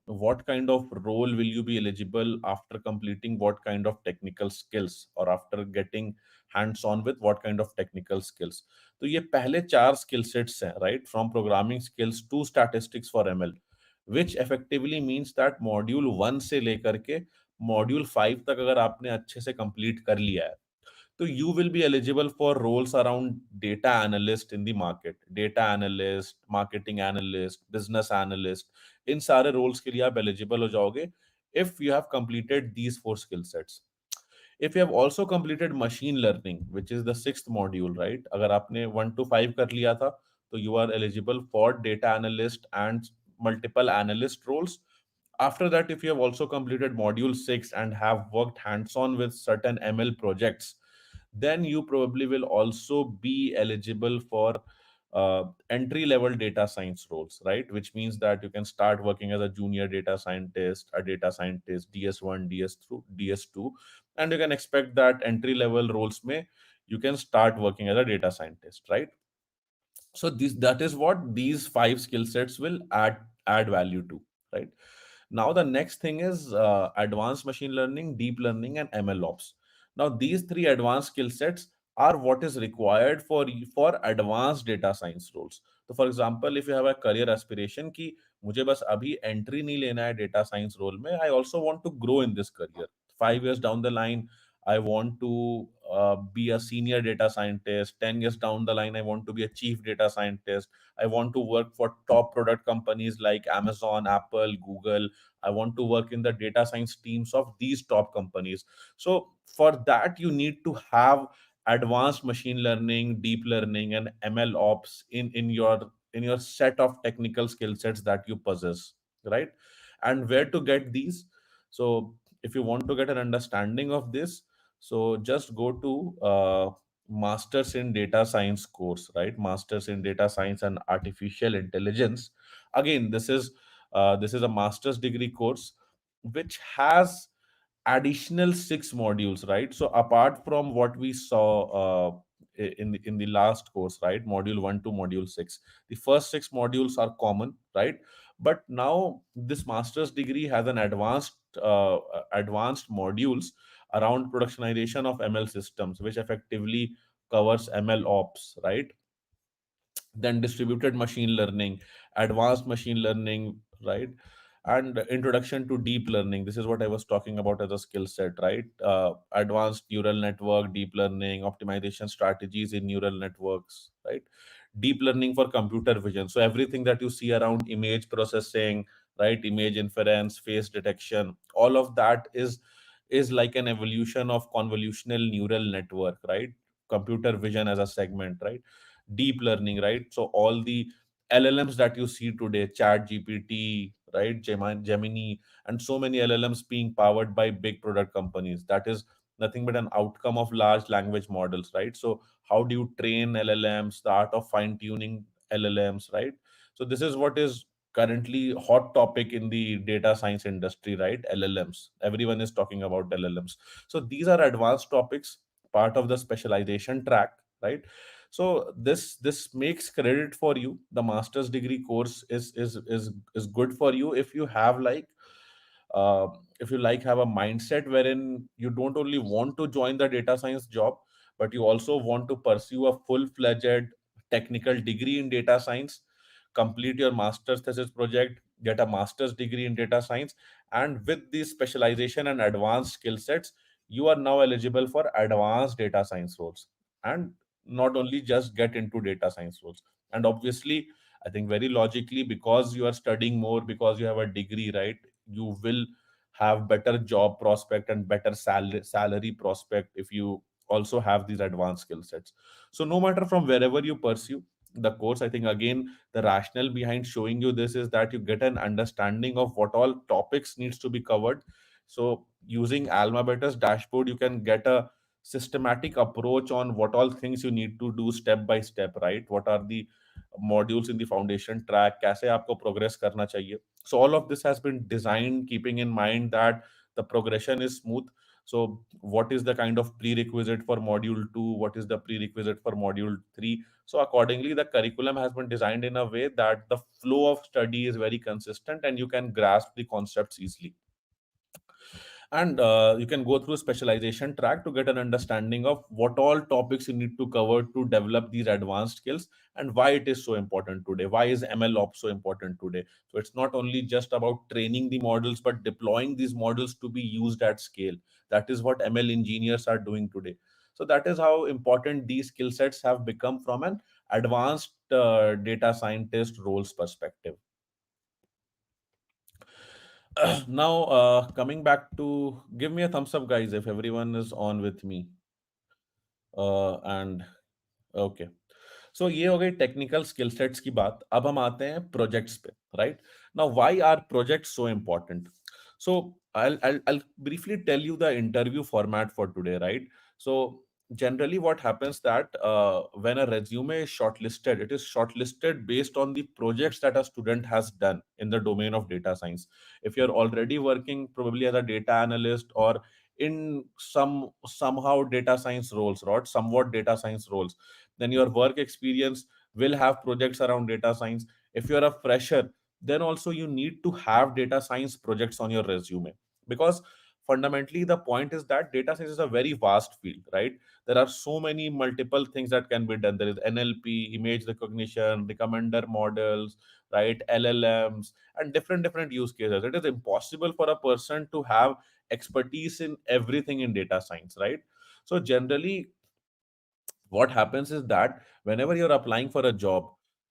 what kind of role will you be eligible after completing what kind of technical skills, or after getting hands on with what kind of technical skills. तो ये पहले चार skill sets हैं, right, from programming skills to statistics for ML, which effectively means that module 1 से लेकर के module 5 तक अगर आपने अच्छे से कंप्लीट कर लिया है, तो you will be eligible for roles around data analyst in the market, data analyst, marketing analyst, business analyst. इन सारे roles के लिए आप eligible हो जाओगे if you have completed these four skill sets. If you have also completed machine learning, which is the sixth module, right? अगर आपने 1 to 5 कर लिया था, तो you are eligible for data analyst and multiple analyst roles. After that, if you have also completed module 6 and have worked hands-on with certain ML projects, then you probably will also be eligible for entry level data science roles, right? Which means that you can start working as a junior data scientist, a data scientist, DS1, DS2, DS2, and you can expect that entry level roles may you can start working as a data scientist, right? So this that is what these five skill sets will add value to, right? Now the next thing is advanced machine learning, deep learning, and ML ops. Now these three advanced skill sets are what is required for advanced data science roles. So for example, if you have a career aspiration कि मुझे बस अभी entry नहीं लेना है data science role में, I also want to grow in this career. 5 years down the line, I want to be a senior data scientist. 10 years down the line, I want to be a chief data scientist. I want to work for top product companies like Amazon, Apple, Google. I want to work in the data science teams of these top companies. So for that, you need to have advanced machine learning, deep learning, and ML ops in your set of technical skill sets that you possess, right? And where to get these? So if you want to get an understanding of this, so just go to Masters in Data Science course, right? Masters in Data Science and Artificial Intelligence. Again, this is a master's degree course which has additional six modules, right? So apart from what we saw in the last course, right, module 1 to module 6, the first six modules are common, right? But now this master's degree has an advanced modules around productionization of ML systems, which effectively covers ML ops, right? Then distributed machine learning, advanced machine learning, right? And introduction to deep learning. This is what I was talking about as a skill set, right? Advanced neural network, deep learning, optimization strategies in neural networks, right? Deep learning for computer vision. So everything that you see around image processing, right? Image inference, face detection, all of that is like an evolution of convolutional neural network, right? Computer vision as a segment, right? Deep learning, right? So all the LLMs that you see today, Chat GPT, right, Gemini, and so many LLMs being powered by big product companies, that is nothing but an outcome of large language models, right? So how do you train LLMs, the art of fine tuning LLMs, right? So this is what is currently hot topic in the data science industry, right? LLMs, everyone is talking about LLMs. So these are advanced topics, part of the specialization track, right? So this makes credit for you. The master's degree course is good for you if you have like uh, if you like have a mindset wherein you don't only want to join the data science job, but you also want to pursue a full-fledged technical degree in data science, complete your master's thesis project, get a master's degree in data science, and with this specialization and advanced skill sets, you are now eligible for advanced data science roles. And not only just get into data science roles. And obviously, I think very logically, because you are studying more, because you have a degree, right, you will have better job prospect and better salary prospect if you also have these advanced skill sets. So no matter from wherever you pursue the course, I think again the rationale behind showing you this is that you get an understanding of what all topics needs to be covered. So using AlmaBetter's dashboard, you can get a systematic approach on what all things you need to do step by step, right? What are the modules in the foundation track, कैसे आपको progress करना चाहिए. So all of this has been designed keeping in mind that the progression is smooth. So what is the kind of prerequisite for module 2, what is the prerequisite for module 3? So accordingly the curriculum has been designed in a way that the flow of study is very consistent and you can grasp the concepts easily. And you can go through specialization track to get an understanding of what all topics you need to cover to develop these advanced skills, and why it is so important today, why is ML ops so important today. So it's not only just about training the models but deploying these models to be used at scale. That is what ML engineers are doing today. So that is how important these skill sets have become from an advanced data scientist roles perspective. Now, coming back to, give me a thumbs up, guys, if everyone is on with me. And okay. सो ये हो गई technical skill sets की बात. अब हम आते हैं projects पे, right? Now why are projects so important? So I'll briefly tell you the interview format for today, right? So generally what happens that when a resume is shortlisted, it is shortlisted based on the projects that a student has done in the domain of data science. If you're already working probably as a data analyst or in somehow data science roles, right, somewhat data science roles, then your work experience will have projects around data science. If you're a fresher, then also you need to have data science projects on your resume, because fundamentally the point is that data science is a very vast field, right? There are so many multiple things that can be done. There is NLP, image recognition, recommender models, right, LLMs, and different use cases. It is impossible for a person to have expertise in everything in data science, right? So generally what happens is that whenever you're applying for a job,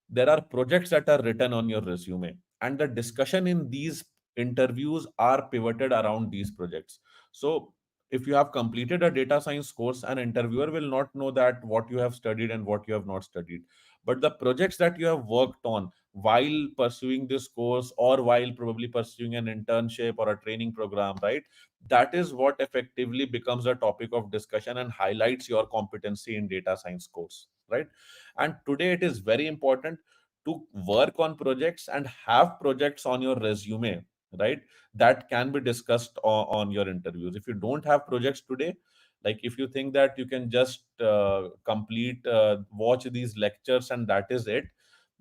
there are projects that are written on your resume, and the discussion in these interviews are pivoted around these projects. So if you have completed a data science course, an interviewer will not know that what you have studied and what you have not studied, but the projects that you have worked on while pursuing this course or while probably pursuing an internship or a training program, right, that is what effectively becomes a topic of discussion and highlights your competency in data science course, right? And today it is very important to work on projects and have projects on your resume, right, that can be discussed on your interviews. If you don't have projects today, like if you think that you can just watch these lectures and that is it,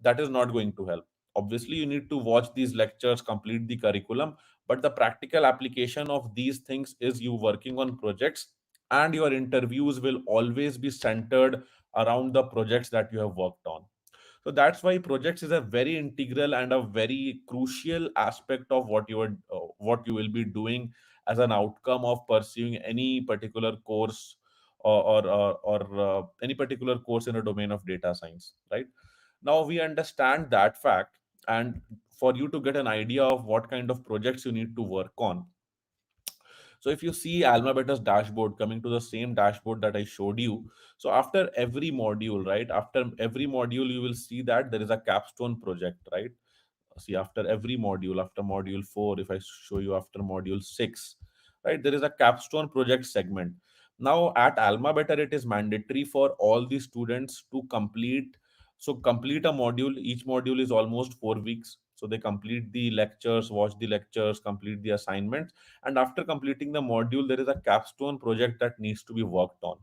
that is not going to help. Obviously you need to watch these lectures, complete the curriculum, but the practical application of these things is you working on projects, and your interviews will always be centered around the projects that you have worked on. So that's why projects is a very integral and a very crucial aspect of what you will be doing as an outcome of pursuing any particular course, or any particular course in a domain of data science, right? Now we understand that fact, and for you to get an idea of what kind of projects you need to work on. So if you see AlmaBetter's dashboard, coming to the same dashboard that I showed you, so after every module, right, after every module, you will see that there is a capstone project, right? See, after every module, after module 4, if I show you after module 6, right, there is a capstone project segment. Now at AlmaBetter, it is mandatory for all the students to complete a module. Each module is almost 4 weeks, so they complete the lectures, watch the lectures, complete the assignments, and after completing the module, there is a capstone project that needs to be worked on.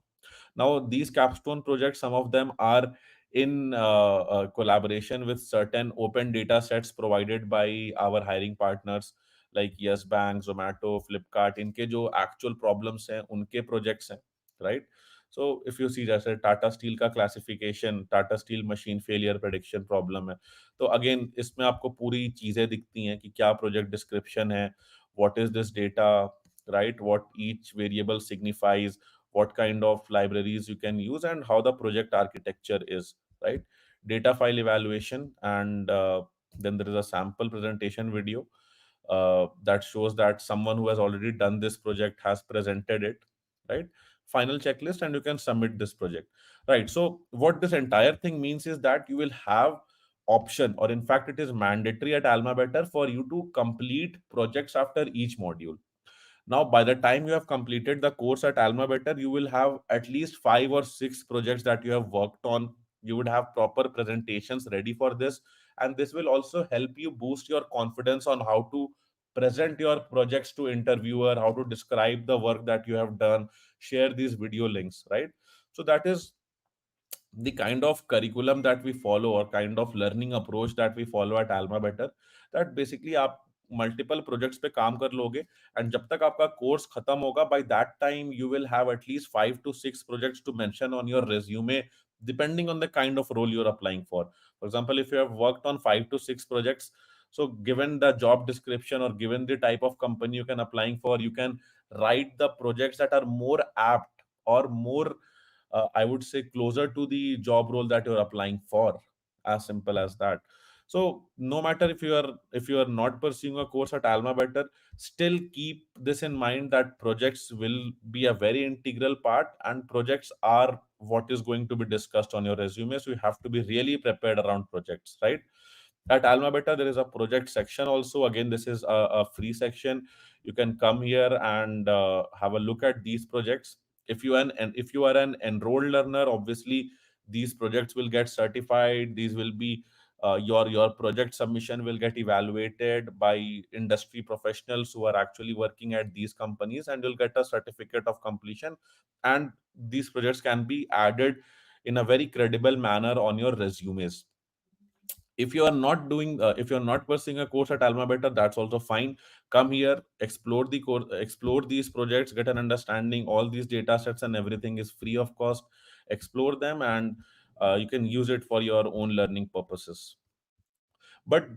Now, these capstone projects, some of them are in collaboration with certain open data sets provided by our hiring partners like Yes Bank, Zomato, Flipkart. इनके जो actual problems हैं, उनके projects हैं, right? So if you see जैसे Tata steel का classification, Tata steel machine failure prediction problem है, तो again इसमें आपको पूरी चीजें दिखती हैं कि क्या प्रोजेक्ट डिस्क्रिप्शन है, what is this data, right, what each variable signifies, what kind of libraries you can use, and how the project architecture is, right? Data file evaluation, and then there is a sample presentation video that shows that someone who has already done this project has presented it, right? final checklist, and you can submit this project, right? So what this entire thing means is that you will have option, or in fact it is mandatory at AlmaBetter for you to complete projects after each module. Now, by the time you have completed the course at AlmaBetter, you will have at least 5 or 6 projects that you have worked on. You would have proper presentations ready for this, and this will also help you boost your confidence on how to present your projects to interviewer, how to describe the work that you have done, share these video links, right? So that is the kind of curriculum that we follow, or kind of learning approach that we follow at AlmaBetter, that basically आप multiple projects पे काम कर लोगे, and जब तक आपका course खत्म होगा, by that time you will have at least 5 to 6 projects to mention on your resume, depending on the kind of role you're applying for. For example, if you have worked on 5 to 6 projects, so given the job description or given the type of company you can applying for, you can write the projects that are more apt or more, I would say, closer to the job role that you're applying for. As simple as that. So no matter if you are not pursuing a course at AlmaBetter, still keep this in mind that projects will be a very integral part, and projects are what is going to be discussed on your resume. So you have to be really prepared around projects, right? At AlmaBetter, there is a project section also. Again, this is a free section. You can come here and have a look at these projects. If you are an enrolled learner, obviously these projects will get certified. These will be your project submission will get evaluated by industry professionals who are actually working at these companies, and you'll get a certificate of completion. And these projects can be added in a very credible manner on your resumes. If you are not doing if you are not pursuing a course at AlmaBetter, that's also fine. Come here, explore the course, explore these projects, get an understanding. All these data sets and everything is free of cost. Explore them, and you can use it for your own learning purposes. But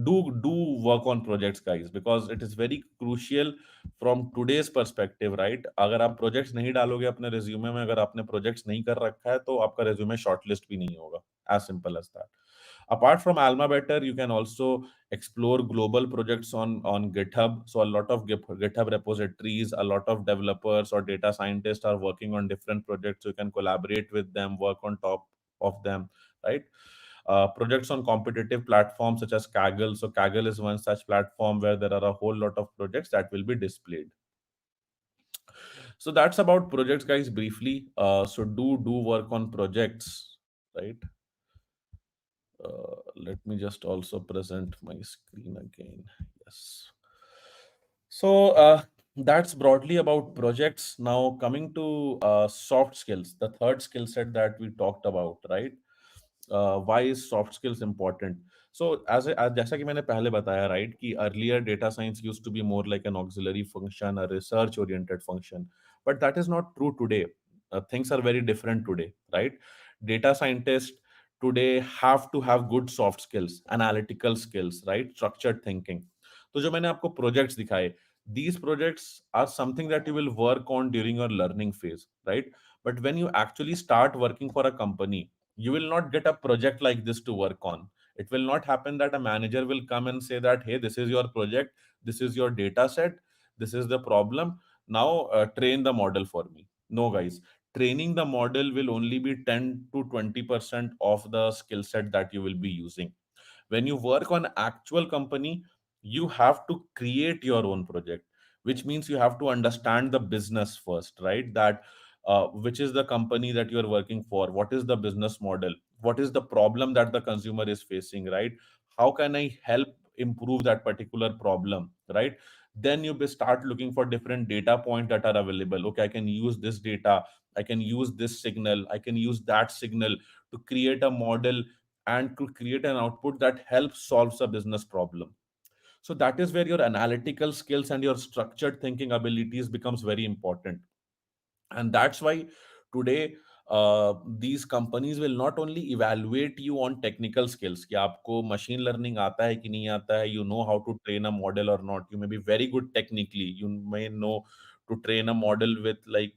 do work on projects, guys, because it is very crucial from today's perspective, right? अगर आप projects नहीं डालोगे अपने resume में, अगर आपने projects नहीं कर रखा है, तो आपका resume shortlist भी नहीं होगा. As simple as that. Apart from AlmaBetter, you can also explore global projects on GitHub. So a lot of GitHub repositories, a lot of developers or data scientists are working on different projects. So you can collaborate with them, work on top of them, right? Projects on competitive platforms such as Kaggle. So Kaggle is one such platform where there are a whole lot of projects that will be displayed. So that's about projects, guys, briefly. So do work on projects, right? Let me just also present my screen again. Yes. So that's broadly about projects. Now coming to soft skills, the third skill set that we talked about, right? Why is soft skills important? So as जैसा कि मैंने पहले बताया, right, कि earlier data science used to be more like an auxiliary function, a research oriented function, but that is not true today. Things are very different today, right? Data scientists today have to have good soft skills, analytical skills, right, structured thinking. तो जो मैंने आपको projects दिखाए, these projects are something that you will work on during your learning phase, right? But when you actually start working for a company, you will not get a project like this to work on. It will not happen that a manager will come and say that, hey, this is your project, this is your data set, this is the problem, now train the model for me. No, guys, training the model will only be 10 to 20% of the skill set that you will be using. When you work on actual company, you have to create your own project, which means you have to understand the business first, right? That which is the company that you are working for, what is the business model, what is the problem that the consumer is facing, right? How can I help improve that particular problem, right? Then you start looking for different data points that are available. Okay, I can use this data, I can use this signal, I can use that signal to create a model and to create an output that helps solves a business problem. So that is where your analytical skills and your structured thinking abilities becomes very important. And that's why today these companies will not only evaluate you on technical skills कि आपको machine learning आता है कि नहीं आता है, you know how to train a model or not, you may be very good technically, you may know to train a model with, like,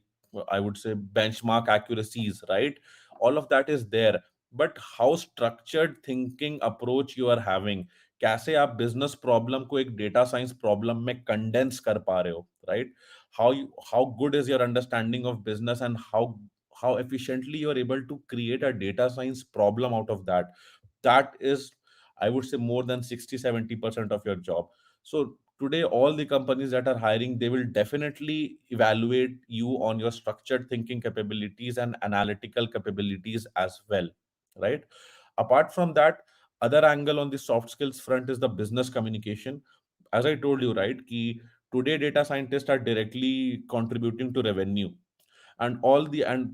I would say, benchmark accuracies, right? All of that is there. But how structured thinking approach you are having, कैसे आप business problem को एक data science problem में condense कर पा रहे हो, right? How good is your understanding of business, and how efficiently you're able to create a data science problem out of that. That is, I would say, more than 60-70% of your job. So today, all the companies that are hiring, they will definitely evaluate you on your structured thinking capabilities and analytical capabilities as well, right? Apart from that, other angle on the soft skills front is the business communication. As I told you, right, ki today data scientists are directly contributing to revenue, and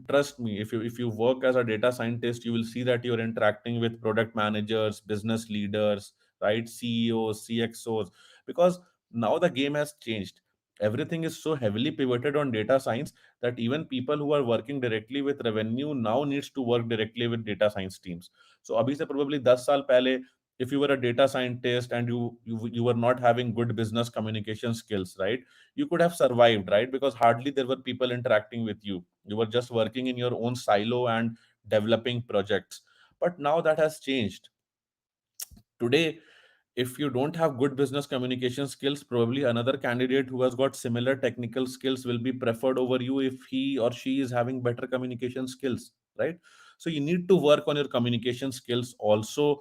trust me, if you work as a data scientist, you will see that you're interacting with product managers, business leaders, right, CEOs, CXOs, because now the game has changed. Everything is so heavily pivoted on data science that even people who are working directly with revenue now needs to work directly with data science teams. So abhi se probably 10 saal pehle, if you were a data scientist and you were not having good business communication skills, right, you could have survived, right? Because hardly there were people interacting with you. You were just working in your own silo and developing projects. But now that has changed. Today, if you don't have good business communication skills, probably another candidate who has got similar technical skills will be preferred over you if he or she is having better communication skills, right? So you need to work on your communication skills also,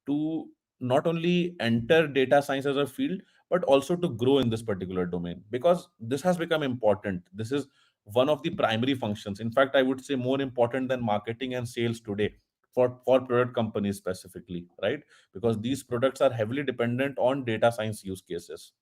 to not only enter data science as a field, but also to grow in this particular domain, because this has become important. This is one of the primary functions. In fact, I would say more important than marketing and sales today, for product companies specifically, right? Because these products are heavily dependent on data science use cases.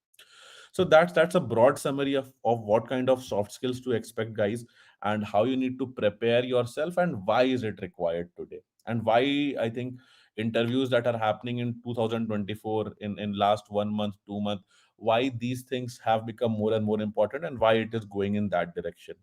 So that's a broad summary of what kind of soft skills to expect, guys, and how you need to prepare yourself, and why is it required today, and why I think interviews that are happening in 2024, in last 1 month, 2 month, why these things have become more and more important, and why it is going in that direction.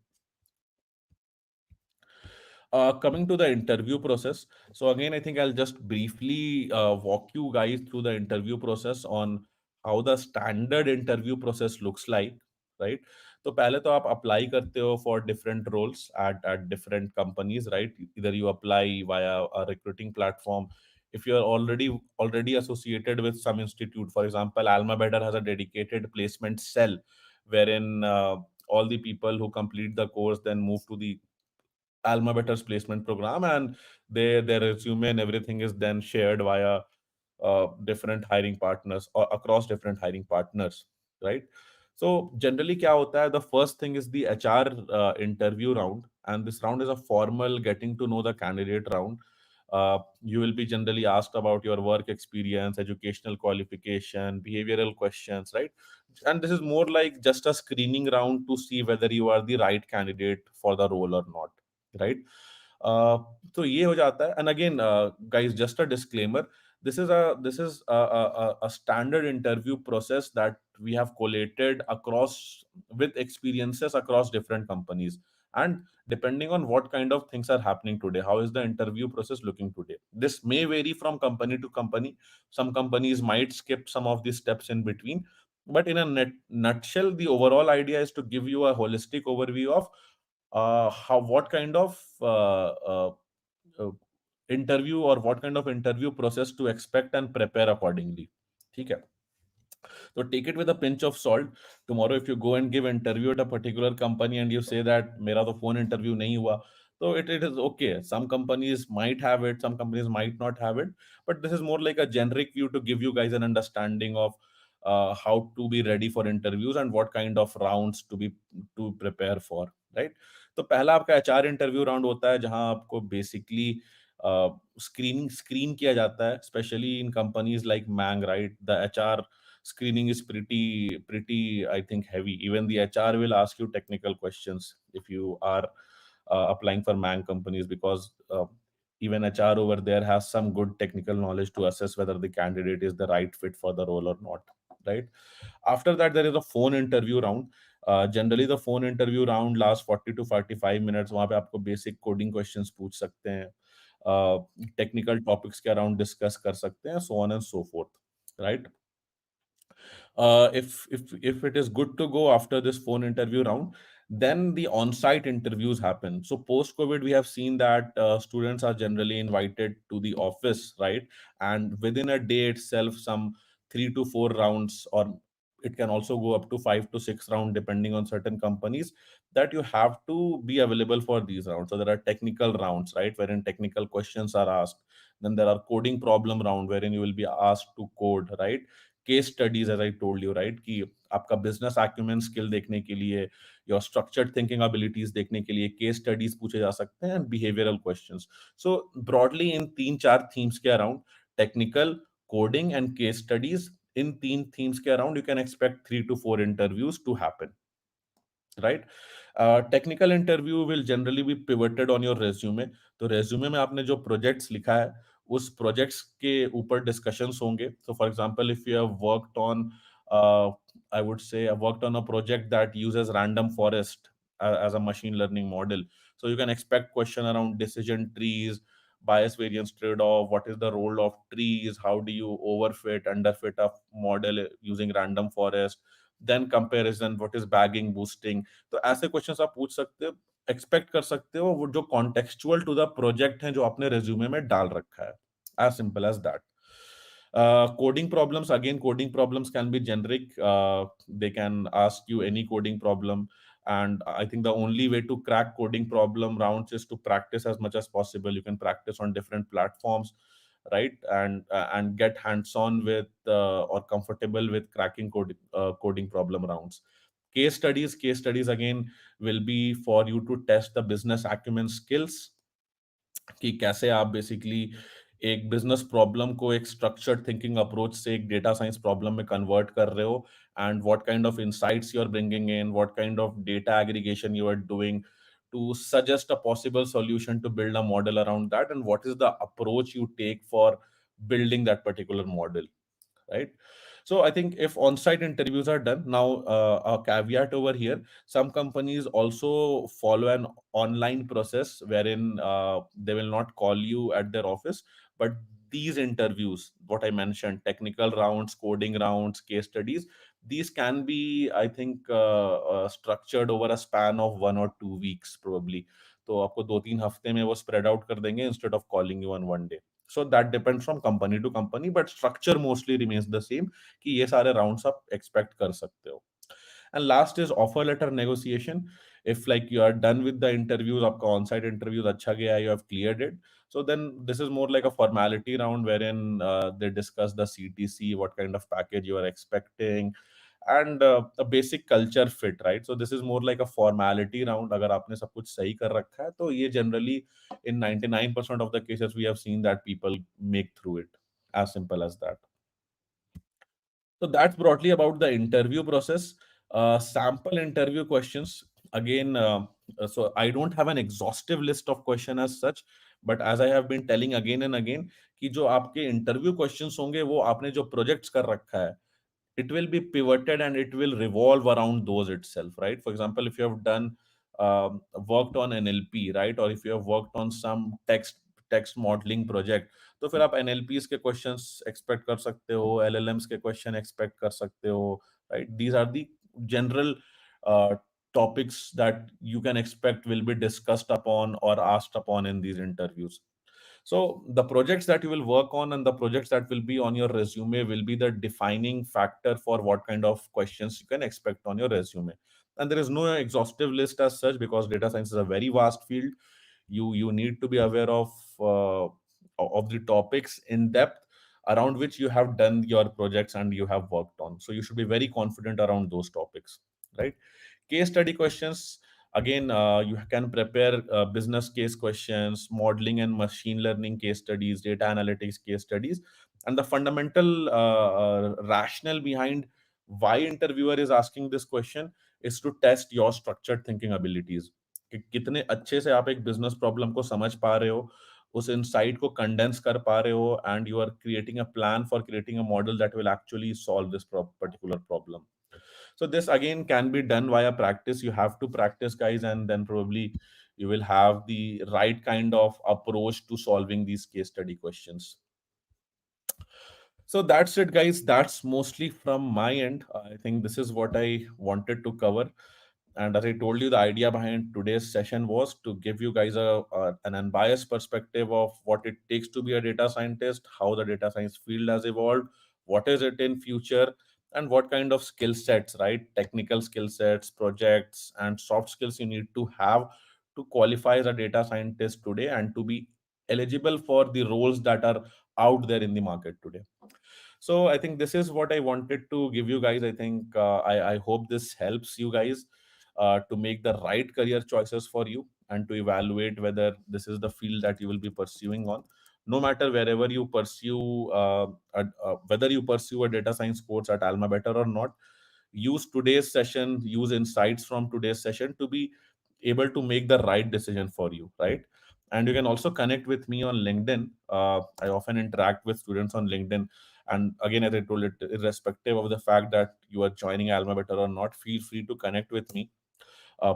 Coming to the interview process. So again, I think I'll just briefly walk you guys through the interview process on how the standard interview process looks like, right? तो पहले तो आप apply करते हो for different roles at different companies, right? इधर you apply via a recruiting platform. If you are already associated with some institute, for example, AlmaBetter has a dedicated placement cell wherein all the people who complete the course then move to the AlmaBetter's placement program, and their resume and everything is then shared via different hiring partners, or across different hiring partners, right? So generally, क्या होता है? The first thing is the HR interview round, and this round is a formal getting to know the candidate round. You will be generally asked about your work experience, educational qualification, behavioral questions, right? And this is more like just a screening round to see whether you are the right candidate for the role or not, right? uh, तो ये हो जाता है. And again, guys, just a disclaimer, this is a standard interview process that we have collated across with experiences across different companies, and depending on what kind of things are happening today, how is the interview process looking today, this may vary from company to company. Some companies might skip some of these steps in between, but in a nutshell, the overall idea is to give you a holistic overview of how what kind of uh, interview, or what kind of interview process to expect and prepare accordingly. ठीक है? So take it with a pinch of salt. Tomorrow, if you go and give interview at a particular company and you say that मेरा तो phone interview नहीं हुआ, so it is okay. Some companies might have it, some companies might not have it, but this is more like a generic view to give you guys an understanding of how to be ready for interviews and what kind of rounds to prepare for, right? तो पहला आपका HR interview round होता है, जहां आपको basically screen किया जाता है, specially in companies like MAANG, right? The HR screening is pretty, I think, heavy. Even the HR will ask you technical questions if you are applying for MAANG companies, because even HR over there has some good technical knowledge to assess whether the candidate is the right fit for the role or not, right? After that, there is a phone interview round. Generally the phone interview round lasts 40 to 45 minutes. वहाँ पे आपको basic coding questions पूछ सकते हैं, technical topics के around discuss कर सकते हैं, so on and so forth, right? If it is good to go after this phone interview round, then the on-site interviews happen. So post COVID, we have seen that students are generally invited to the office, right? And within a day itself, some 3 to 4 rounds, or it can also go up to 5 to 6 round depending on certain companies, that you have to be available for these rounds. So there are technical rounds, right, wherein technical questions are asked. Then there are coding problem round wherein you will be asked to code, right? Case studies, as I told you, right, कि आपका business acumen skill देखने के लिए, your structured thinking abilities देखने के लिए case studies पूछे जा सकते हैं, and behavioral questions. So broadly in 3-4 themes के around, technical, coding and case studies, in 3 themes के around you can expect 3 to 4 interviews to happen, right? Technical interview will generally be pivoted on your resume. तो resume में आपने जो projects लिखा है, उस projects के ऊपर discussions होंगे. So for example, if you have worked on, uh, I would say I worked on a project that uses random forest as a machine learning model, so you can expect question around decision trees, bias variance trade-off, what is the role of trees, how do you overfit underfit a model using random forest, then comparison, what is bagging boosting. तो ऐसे questions आप पूछ सकते हो, expect कर सकते हो, वो जो कॉन्टेक्चुअल टू द प्रोजेक्ट है जो आपने रिज्यूमे में डाल रखा है. As simple as that. Coding problems, again, coding problems can be generic. They can ask you any coding problem, and I think the only way to crack coding problem rounds is to practice as much as possible. You can practice on different platforms, right, and get hands on with or comfortable with cracking coding problem rounds. Case studies again will be for you to test the business acumen skills, कि कैसे आप basically एक business problem को एक structured thinking approach से एक data science problem में convert कर रहे हो, and what kind of insights you are bringing in, what kind of data aggregation you are doing to suggest a possible solution to build a model around that, and what is the approach you take for building that particular model, right? So I think if on-site interviews are done, now a caveat over here, some companies also follow an online process wherein they will not call you at their office, but these interviews, what I mentioned, technical rounds, coding rounds, case studies, these can be, I think, structured over a span of 1 or 2 weeks probably. तो आपको 2-3 हफ्ते में वो spread out कर देंगे instead of calling you on one day. So that depends from company to company, but structure mostly remains the same, कि ये सारे rounds आप expect कर सकते हो. And last is offer letter negotiation. If like you are done with the interviews, आपका on-site interviews अच्छा गया, you have cleared it. So then this is more like a formality round wherein they discuss the CTC, what kind of package you are expecting, and a basic culture fit, right? So this is more like a formality round. अगर आपने सब कुछ सही कर रखा है, तो ये generally in 99% of the cases we have seen that people make through it. As simple as that. So that's broadly about the interview process. Sample interview questions. Again, so I don't have an exhaustive list of question as such, but as I have been telling again and again, कि जो आपके interview questions होंगे वो आपने जो projects कर रखा है, it will be pivoted and it will revolve around those itself, right? For example, if you have done worked on NLP, right, or if you have worked on some text modeling project, तो फिर आप NLPs के questions expect कर सकते हो, LLMs के question expect कर सकते हो, right? These are the general uh, topics that you can expect will be discussed upon or asked upon in these interviews. So the projects that you will work on and the projects that will be on your resume will be the defining factor for what kind of questions you can expect on your resume. And there is no exhaustive list as such, because data science is a very vast field. You need to be aware of the topics in depth around which you have done your projects and you have worked on. So you should be very confident around those topics, right? Case study questions. Again, you can prepare business case questions, modeling and machine learning case studies, data analytics case studies, and the fundamental rationale behind why interviewer is asking this question is to test your structured thinking abilities. कि कितने अच्छे से आप एक business problem को समझ पा रहे हो, उस इनसाइट को कंडेंस कर पा रहे हो, and you are creating a plan for creating a model that will actually solve this particular problem. So this again can be done via practice. You have to practice, guys, and then probably you will have the right kind of approach to solving these case study questions. So that's it, guys. That's mostly from my end. I think this is what I wanted to cover. And as I told you, the idea behind today's session was to give you guys an unbiased perspective of what it takes to be a data scientist, how the data science field has evolved, what is it in future, and what kind of skill sets, right? Technical skill sets, projects, and soft skills you need to have to qualify as a data scientist today and to be eligible for the roles that are out there in the market today. So I think this is what I wanted to give you guys. I think I hope this helps you guys to make the right career choices for you and to evaluate whether this is the field that you will be pursuing on. No matter wherever you pursue, whether you pursue a data science course at AlmaBetter or not, use today's session, use insights from today's session to be able to make the right decision for you, right? And you can also connect with me on LinkedIn. I often interact with students on LinkedIn. And again, as I told it, irrespective of the fact that you are joining AlmaBetter or not, feel free to connect with me.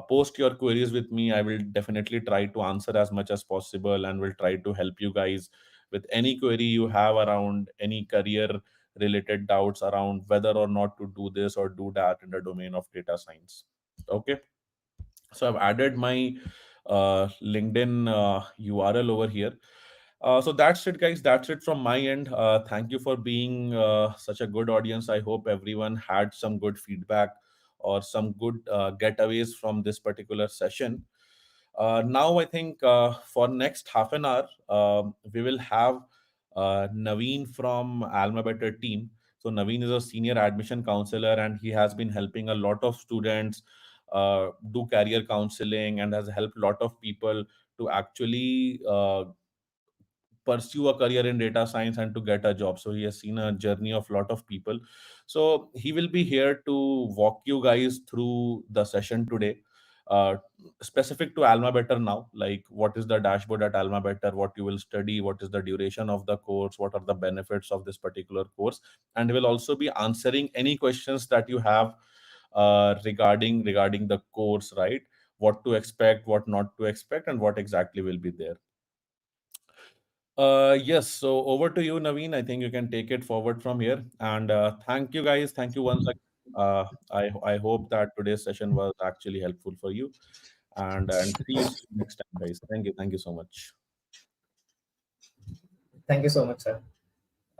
Post your queries with me. I will definitely try to answer as much as possible and will try to help you guys with any query you have around any career related doubts around whether or not to do this or do that in the domain of data science. Okay. So I've added my LinkedIn URL over here. So that's it, guys. That's it from my end. Thank you for being such a good audience. I hope everyone had some good feedback or some good getaways from this particular session. Now, I think for next half an hour, we will have Naveen from AlmaBetter team. So Naveen is a senior admission counselor, and he has been helping a lot of students do career counseling and has helped a lot of people to actually pursue a career in data science and to get a job. So he has seen a journey of a lot of people. So he will be here to walk you guys through the session today. Uh, Specific to Alma Better now, like what is the dashboard at Alma Better, what you will study, what is the duration of the course, what are the benefits of this particular course, and will also be answering any questions that you have regarding the course, right? What to expect, what not to expect, and what exactly will be there. Yes. So over to you, Naveen. I think you can take it forward from here. And thank you, guys. Thank you once again. I hope that today's session was actually helpful for you. And see you next time, guys. Thank you. Thank you so much. Thank you so much, sir.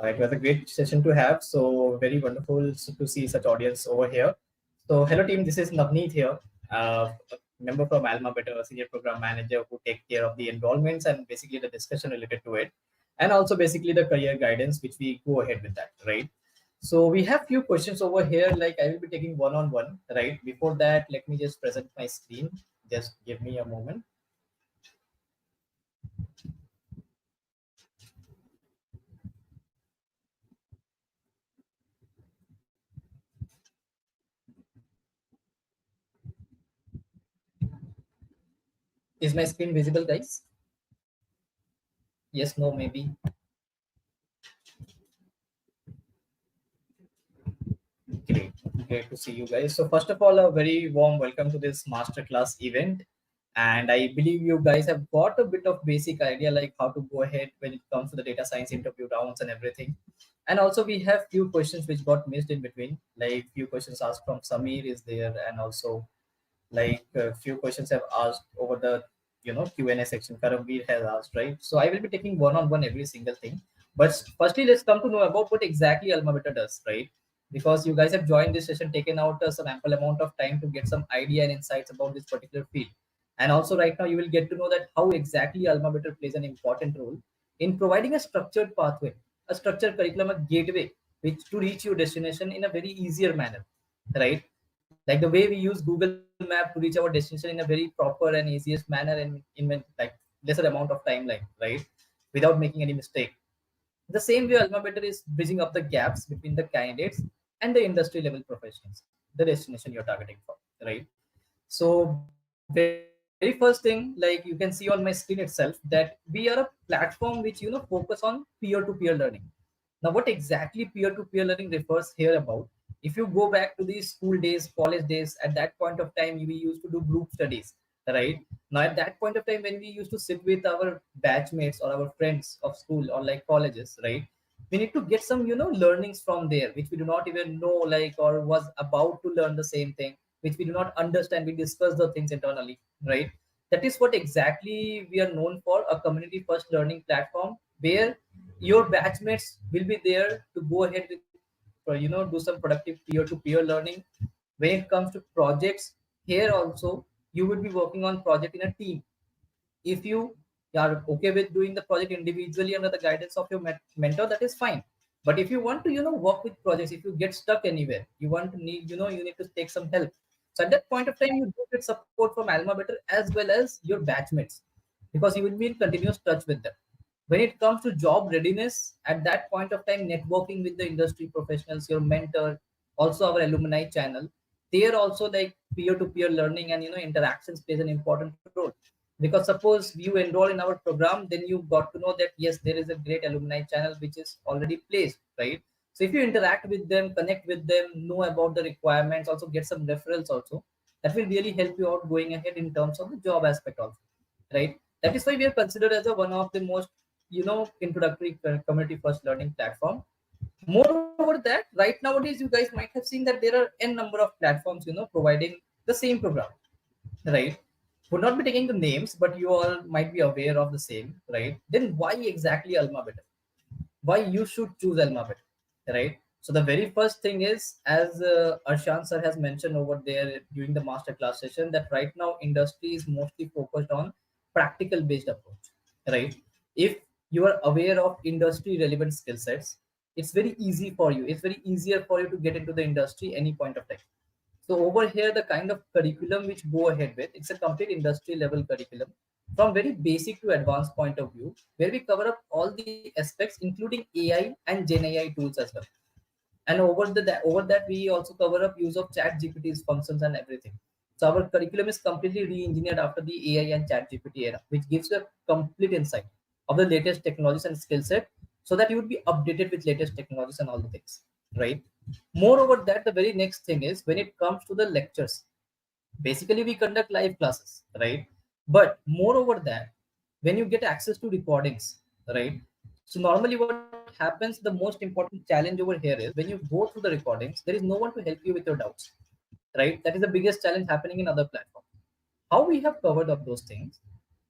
It was a great session to have. So very wonderful to see such audience over here. So hello team, this is Navneet here, a member from Alma Better, a senior program manager who take care of the enrollments and basically the discussion related to it, and also basically the career guidance, which we go ahead with that, right? So we have few questions over here. Like I will be taking one on one, right? Before that, let me just present my screen. Just give me a moment. Is my screen visible, guys? Yes, no, maybe. Great, great to see you guys. So first of all, a very warm welcome to this masterclass event. And I believe you guys have got a bit of basic idea like how to go ahead when it comes to the data science interview rounds and everything. And also we have few questions which got missed in between. Like few questions asked from Samir is there, and also like a few questions have asked over the Q&A section. Karamveer has asked, right? So I will be taking one on one every single thing. But firstly, let's come to know about what exactly AlmaBetter does, right? Because you guys have joined this session, taken out some ample amount of time to get some idea and insights about this particular field. And also right now you will get to know that how exactly AlmaBetter plays an important role in providing a structured pathway, a structured curriculum, a gateway which to reach your destination in a very easier manner, right? Like the way we use Google Map to reach our destination in a very proper and easiest manner and in like lesser amount of timeline, right? Without making any mistake. The same way, AlmaBetter is bridging up the gaps between the candidates and the industry level professionals, the destination you're targeting for, right? So, very first thing, like you can see on my screen itself, that we are a platform which focus on peer-to-peer learning. Now, what exactly peer-to-peer learning refers here about? If you go back to the school days, college days, at that point of time, we used to do group studies, right? Now, at that point of time, when we used to sit with our batchmates or our friends of school or like colleges, right? We need to get some, learnings from there, which we do not even know, like, or was about to learn the same thing, which we do not understand. We discuss the things internally, right? That is what exactly we are known for, a community first learning platform where your batchmates will be there to go ahead with do some productive peer-to-peer learning. When it comes to projects, here also you would be working on project in a team. If you are okay with doing the project individually under the guidance of your mentor, that is fine. But if you want to work with projects, if you get stuck anywhere, you want to need you need to take some help. So at that point of time, you do get support from AlmaBetter as well as your batchmates, because you will be in continuous touch with them. When it comes to job readiness, at that point of time, networking with the industry professionals, your mentor, also our alumni channel, they are also like peer-to-peer learning and interactions plays an important role. Because suppose you enroll in our program, then you got to know that yes, there is a great alumni channel which is already placed, right? So if you interact with them, connect with them, know about the requirements, also get some referrals also, that will really help you out going ahead in terms of the job aspect also, right? That is why we are considered as one of the most introductory community first learning platform. Moreover that, right nowadays you guys might have seen that there are n number of platforms providing the same program, right? Would not be taking the names, but you all might be aware of the same, right? Then why exactly AlmaBetter? Why you should choose AlmaBetter, right? So the very first thing is, as Arshan sir has mentioned over there during the masterclass session, that right now industry is mostly focused on practical based approach, right? If you are aware of industry relevant skill sets, it's very easy for you. It's very easier for you to get into the industry any point of time. So over here, the kind of curriculum which go ahead with, it's a complete industry level curriculum from very basic to advanced point of view, where we cover up all the aspects, including AI and Gen AI tools as well. And over that, we also cover up use of Chat GPT's functions and everything. So our curriculum is completely re-engineered after the AI and Chat GPT era, which gives you a complete insight of the latest technologies and skill set, so that you would be updated with latest technologies and all the things, right? Moreover that, the very next thing is when it comes to the lectures, basically we conduct live classes, right? But moreover that, when you get access to recordings, right? So normally what happens, the most important challenge over here is when you go through the recordings, there is no one to help you with your doubts, right? That is the biggest challenge happening in other platforms. How we have covered up those things,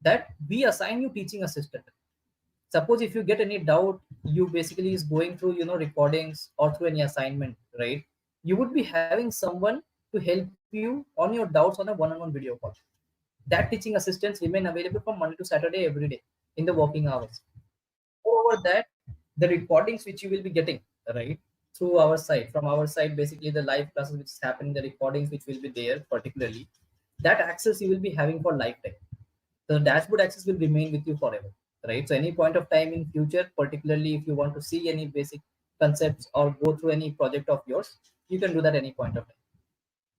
that we assign you teaching assistant. Suppose if you get any doubt, you basically is going through recordings or through any assignment, right? You would be having someone to help you on your doubts on a one-on-one video call. That teaching assistants remain available from Monday to Saturday every day in the working hours. Over that, the recordings which you will be getting, right, through our site, from our site, basically the live classes which is happening, the recordings which will be there particularly, that access you will be having for lifetime. The dashboard access will remain with you forever, right? So any point of time in future, particularly if you want to see any basic concepts or go through any project of yours, you can do that any point of time.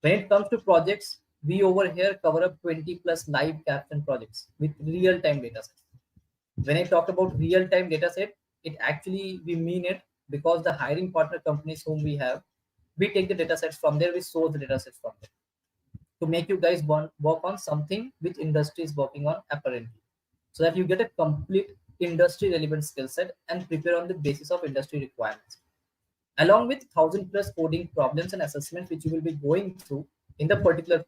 When it comes to projects, we over here cover up 20 plus live caption projects with real-time data sets. When I talk about real-time data set, it actually, we mean it, because the hiring partner companies whom we have, we take the data sets from there, we source the data sets from there to make you guys work on something which industry is working on apparently, so that you get a complete industry relevant skill set and prepare on the basis of industry requirements, along with 1,000 plus coding problems and assessments which you will be going through in the particular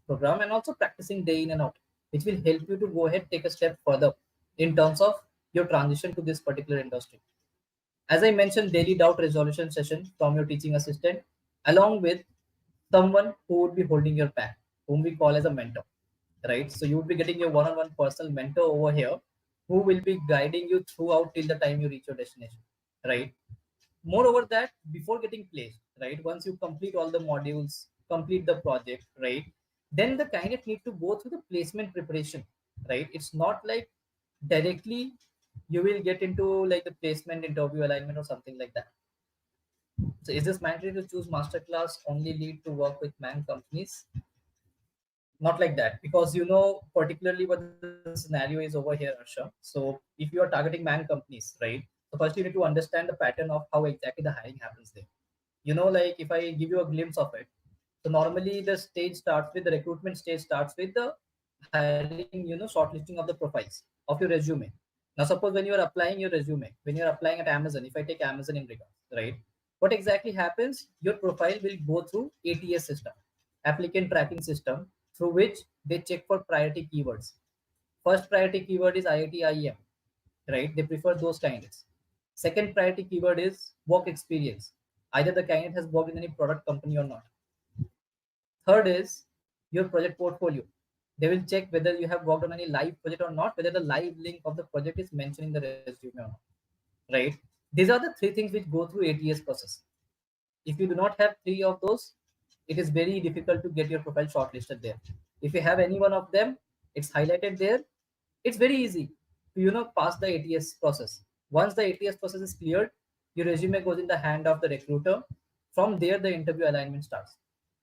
program, and also practicing day in and out, which will help you to go ahead take a step further in terms of your transition to this particular industry. As I mentioned, daily doubt resolution session from your teaching assistant, along with someone who would be holding your back, whom we call as a mentor, right? So you would be getting your one-on-one personal mentor over here, who will be guiding you throughout till the time you reach your destination, right? Moreover that, before getting placed, right, once you complete all the modules, complete the project, right, then the candidate need to go through the placement preparation, right? It's not like directly you will get into like the placement interview alignment or something like that. So is this mandatory to choose masterclass only lead to work with MAANG companies? Not like that, because particularly what the scenario is over here, Arsha. So if you are targeting MAANG companies, right, so first you need to understand the pattern of how exactly the hiring happens there. Like if I give you a glimpse of it, so normally the stage starts with the recruitment stage starts with the hiring, shortlisting of the profiles of your resume. Now suppose when you are applying your resume, when you're applying at Amazon, if I take Amazon in regards, right, what exactly happens, your profile will go through ATS system, applicant tracking system, through which they check for priority keywords. First priority keyword is IIT IEM, right? They prefer those candidates. Second priority keyword is work experience. either the candidate has worked in any product company or not. Third is your project portfolio. They will check whether you have worked on any live project or not, whether the live link of the project is mentioned in the resume or not. Right? These are the three things which go through ATS process. If you do not have three of those, it is very difficult to get your profile shortlisted there. If you have any one of them, it's highlighted there. It's very easy to pass the ATS process. Once the ATS process is cleared, your resume goes in the hand of the recruiter. From there, the interview alignment starts.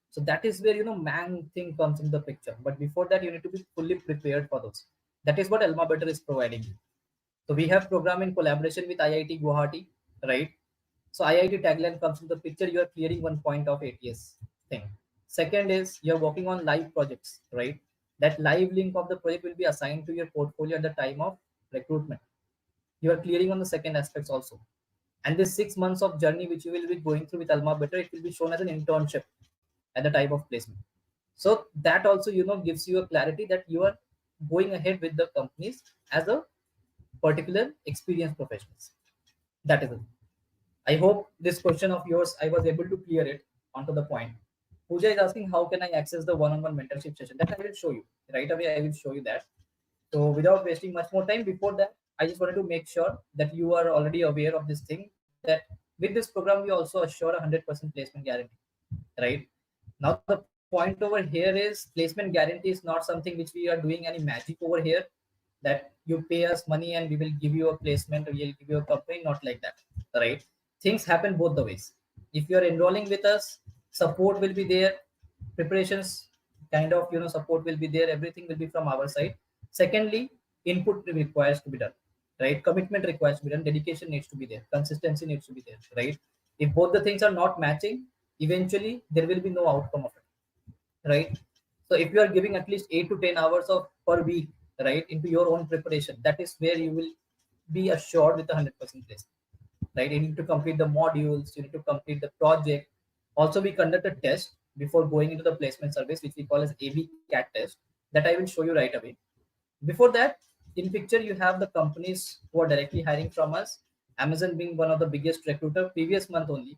So that is where MAANG thing comes in the picture. But before that, you need to be fully prepared for those. That is what AlmaBetter is providing you. So we have program in collaboration with IIT Guwahati, right? So IIT tagline comes in the picture. You are clearing 1 point of ATS thing. Second is you're working on live projects, right? That live link of the project will be assigned to your portfolio at the time of recruitment. You are clearing on the second aspects also. And this 6 months of journey which you will be going through with AlmaBetter, it will be shown as an internship at the type of placement. So that also gives you a clarity that you are going ahead with the companies as a particular experienced professionals. That is it. I hope this question of yours, I was able to clear it onto the point. Pooja is asking, how can I access the one-on-one mentorship session? That I will show you. Right away, I will show you that. So without wasting much more time, before that, I just wanted to make sure that you are already aware of this thing, that with this program, we also assure a 100% placement guarantee, right? Now, the point over here is placement guarantee is not something which we are doing any magic over here, that you pay us money and we will give you a placement or we'll give you a company, not like that, right? Things happen both the ways. If you are enrolling with us, support will be there, preparations kind of support will be there, everything will be from our side. Secondly, input requires to be done, right? Commitment requires to be done, dedication needs to be there, consistency needs to be there, right? If both the things are not matching, eventually there will be no outcome of it, right? So if you are giving at least 8 to 10 hours of per week, right, into your own preparation, that is where you will be assured with 100% place, right? You need to complete the modules, you need to complete the project. Also, we conduct a test before going into the placement service, which we call as AB CAT test, that I will show you right away. Before that, in picture, you have the companies who are directly hiring from us. Amazon being one of the biggest recruiter, previous month only,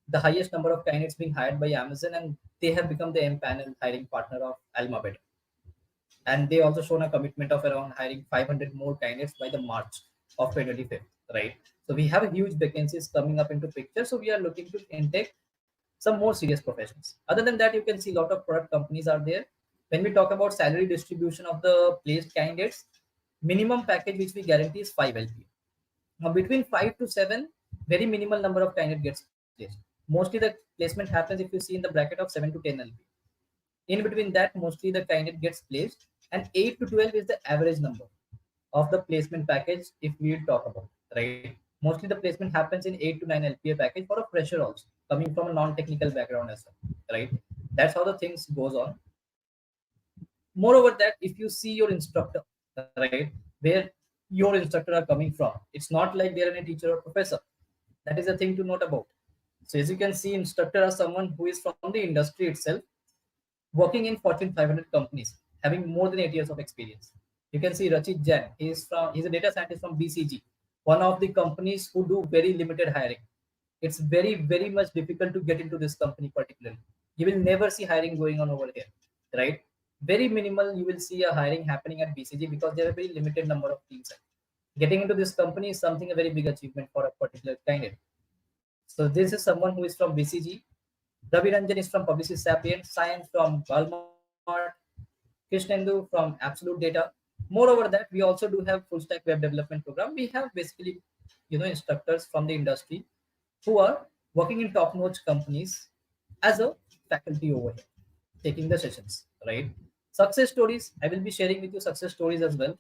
the highest number of candidates being hired by Amazon, and they have become the M-panel hiring partner of AlmaBetter. And they also shown a commitment of around hiring 500 more candidates by the March of 2025, right? So we have huge vacancies coming up into picture. So we are looking to intake some more serious professions. Other than that, you can see a lot of product companies are there. When we talk about salary distribution of the placed candidates, minimum package which we guarantee is 5 LP. Now between 5 to 7, very minimal number of candidates gets placed. Mostly the placement happens if you see in the bracket of 7 to 10 LP. In between that, mostly the candidate gets placed, and 8 to 12 is the average number of the placement package if we talk about, right? Mostly the placement happens in 8 to 9 LPA package for a fresher also, coming from a non-technical background as well, right? That's how the things goes on. Moreover, that if you see your instructor, right, where your instructor are coming from, it's not like they're any teacher or professor. That is a thing to note about. So as you can see, instructor are someone who is from the industry itself, working in Fortune 500 companies, having more than 8 years of experience. You can see Rachit Jain. He's a data scientist from BCG, one of the companies who do very limited hiring. It's very, very much difficult to get into this company particularly. You will never see hiring going on over here, right? Very minimal. You will see a hiring happening at BCG because there are very limited number of teams. Getting into this company is something a very big achievement for a particular candidate. So this is someone who is from BCG. Ravi Ranjan is from Publicis Sapient, Science from Walmart, Krishnendu from Absolute Data. Moreover, that we also do have full stack web development program. We have basically, instructors from the industry who are working in top-notch companies as a faculty over here, taking the sessions, right? Success stories, I will be sharing with you success stories as well.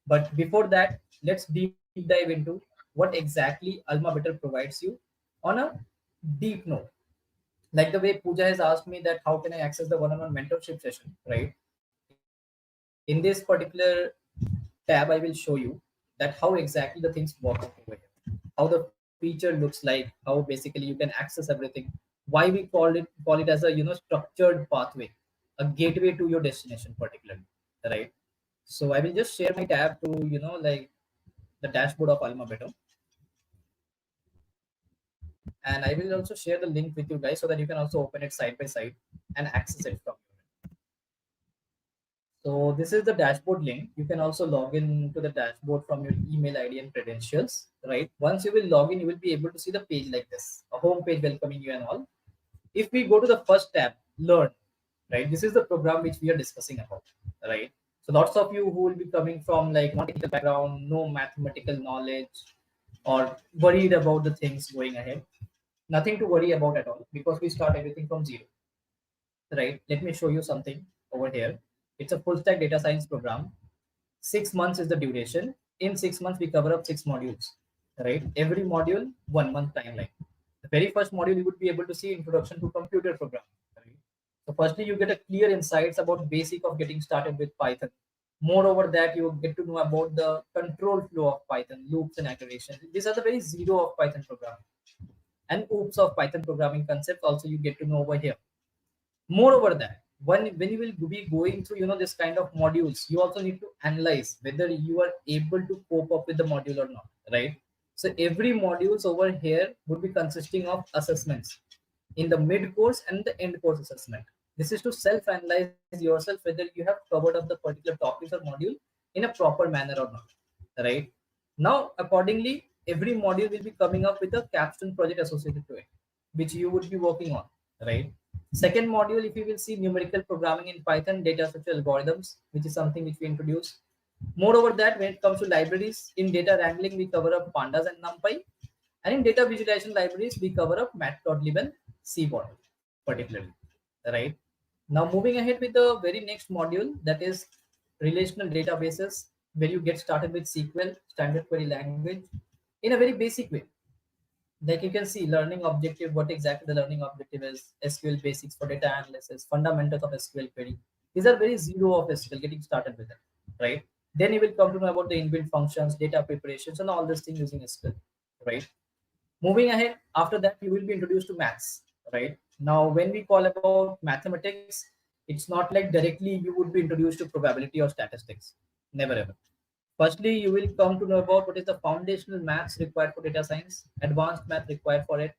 But before that, let's deep dive into what exactly AlmaBetter provides you on a deep note. Like the way Pooja has asked me that how can I access the one-on-one mentorship session, right? In this particular tab, I will show you that how exactly the things work out over here, how the feature looks like, how basically you can access everything, why we call it as a structured pathway, a gateway to your destination particularly, right? So I will just share my tab to like the dashboard of AlmaBetter, and I will also share the link with you guys so that you can also open it side by side and access it from here. So this is the dashboard link. You can also log in to the dashboard from your email ID and credentials, right? Once you will log in, you will be able to see the page like this, a home page welcoming you and all. If we go to the first tab, learn, right? This is the program which we are discussing about, right? So lots of you who will be coming from like non-technical background, no mathematical knowledge, or worried about the things going ahead. Nothing to worry about at all because we start everything from zero, right? Let me show you something over here. It's a full stack data science program. 6 months is the duration. In 6 months, we cover up 6 modules, right? Every module, 1 month timeline. The very first module, you would be able to see introduction to computer programming, right? So firstly, you get a clear insights about basic of getting started with Python. Moreover, that you get to know about the control flow of Python, loops and iterations. These are the very zero of Python programming. And oops of Python programming concepts also you get to know over here. Moreover, that when you will be going through this kind of modules, you also need to analyze whether you are able to cope up with the module or not, right? So every modules over here would be consisting of assessments in the mid course and the end course assessment. This is to self analyze yourself whether you have covered up the particular topics or module in a proper manner or not, right? Now accordingly, every module will be coming up with a capstone project associated to it, which you would be working on, right? Second module, if you will see numerical programming in Python, data structure algorithms, which is something which we introduce. Moreover, that when it comes to libraries, in data wrangling, we cover up pandas and numpy. And in data visualization libraries, we cover up matplotlib and cbot, particularly, right? Now, moving ahead with the very next module, that is relational databases, where you get started with SQL, standard query language, in a very basic way. Like you can see learning objective, what exactly the learning objective is, SQL basics for data analysis, fundamentals of SQL query. These are very zero of SQL, getting started with it, right? Then you will come to know about the inbuilt functions, data preparations, and all this thing using SQL, right? Moving ahead, after that, you will be introduced to maths, right? Now, when we call about mathematics, it's not like directly you would be introduced to probability or statistics. Never ever. Firstly, you will come to know about what is the foundational maths required for data science, advanced math required for it.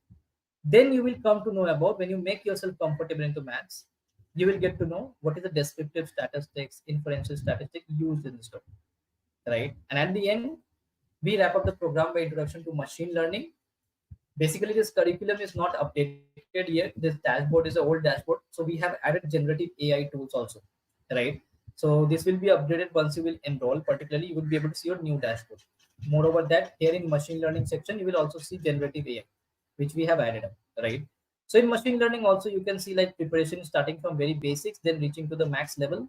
Then you will come to know about when you make yourself comfortable into maths, you will get to know what is the descriptive statistics, inferential statistics used in this topic, right? And at the end, we wrap up the program by introduction to machine learning. Basically, this curriculum is not updated yet. This dashboard is an old dashboard, so we have added generative AI tools also, right? So this will be updated once you will enroll. Particularly, you will be able to see your new dashboard. Moreover, that here in machine learning section, you will also see generative AI, which we have added up, right? So in machine learning also, you can see like preparation starting from very basics, then reaching to the max level,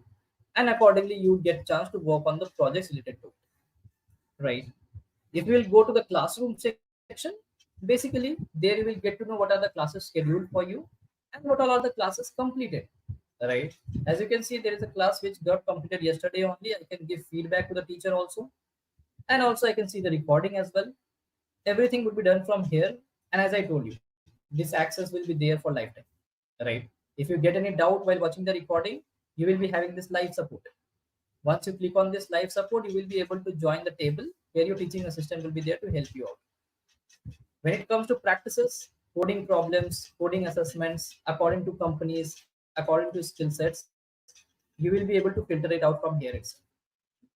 and accordingly, you get chance to work on the projects related to it, right? If you will go to the classroom section, basically there you will get to know what are the classes scheduled for you and what all are the classes completed, right? As you can see, there is a class which got completed yesterday only. I can give feedback to the teacher also, and also I can see the recording as well. Everything would be done from here, and as I told you, this access will be there for lifetime, right? If you get any doubt while watching the recording, you will be having this live support. Once you click on this live support, you will be able to join the table where your teaching assistant will be there to help you out. When it comes to practices, coding problems, coding assessments, according to companies, according to skill sets, you will be able to filter it out from here itself.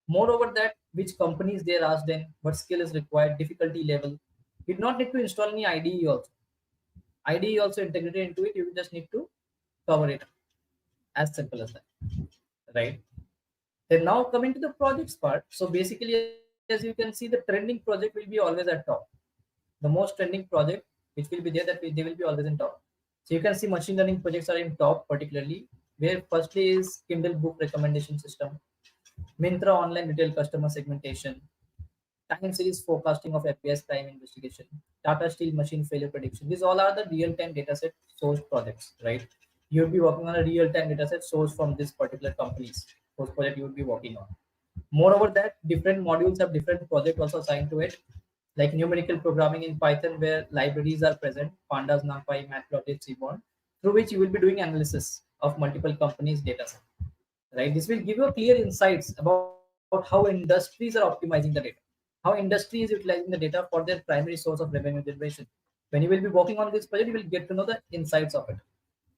Moreover, that which companies they are asked in, what skill is required, difficulty level. You do not need to install any IDE also. IDE also integrated into it. You will just need to cover it. As simple as that, right? Then now coming to the projects part. So basically, as you can see, the trending project will be always at top. The most trending project which will be there, they will be always in top. So you can see machine learning projects are in top, particularly where firstly is Kindle book recommendation system, Mintra online retail customer segmentation, time series forecasting of FPS crime investigation, Tata Steel machine failure prediction. These all are the real-time dataset source projects, right? You'll be working on a real-time dataset source from this particular companies. Those project you would be working on. Moreover, that different modules have different projects also assigned to it, like numerical programming in Python, where libraries are present, pandas, numpy, matplotlib, cbot, through which you will be doing analysis of multiple companies' data set. Right? This will give you clear insights about how industries are optimizing the data, how industry is utilizing the data for their primary source of revenue generation, When you will be working on this project, you will get to know the insights of it,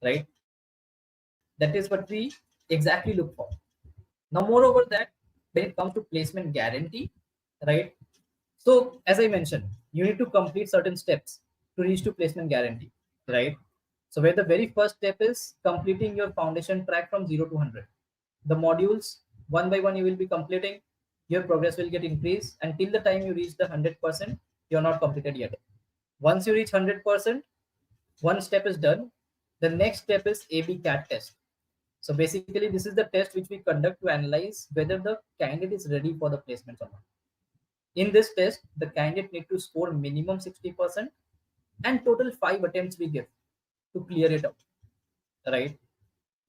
right? That is what we exactly look for. Now, moreover that, when it comes to placement guarantee, right? So, as I mentioned, you need to complete certain steps to reach to placement guarantee, right? So, where the very first step is completing your foundation track from 0 to 100. The modules, one by one, you will be completing. Your progress will get increased until the time you reach the 100%. You're not completed yet. Once you reach 100%, one step is done. The next step is AB CAT test. So basically, this is the test which we conduct to analyze whether the candidate is ready for the placements or not. In this test, the candidate need to score minimum 60% and total 5 attempts we give to clear it out. Right.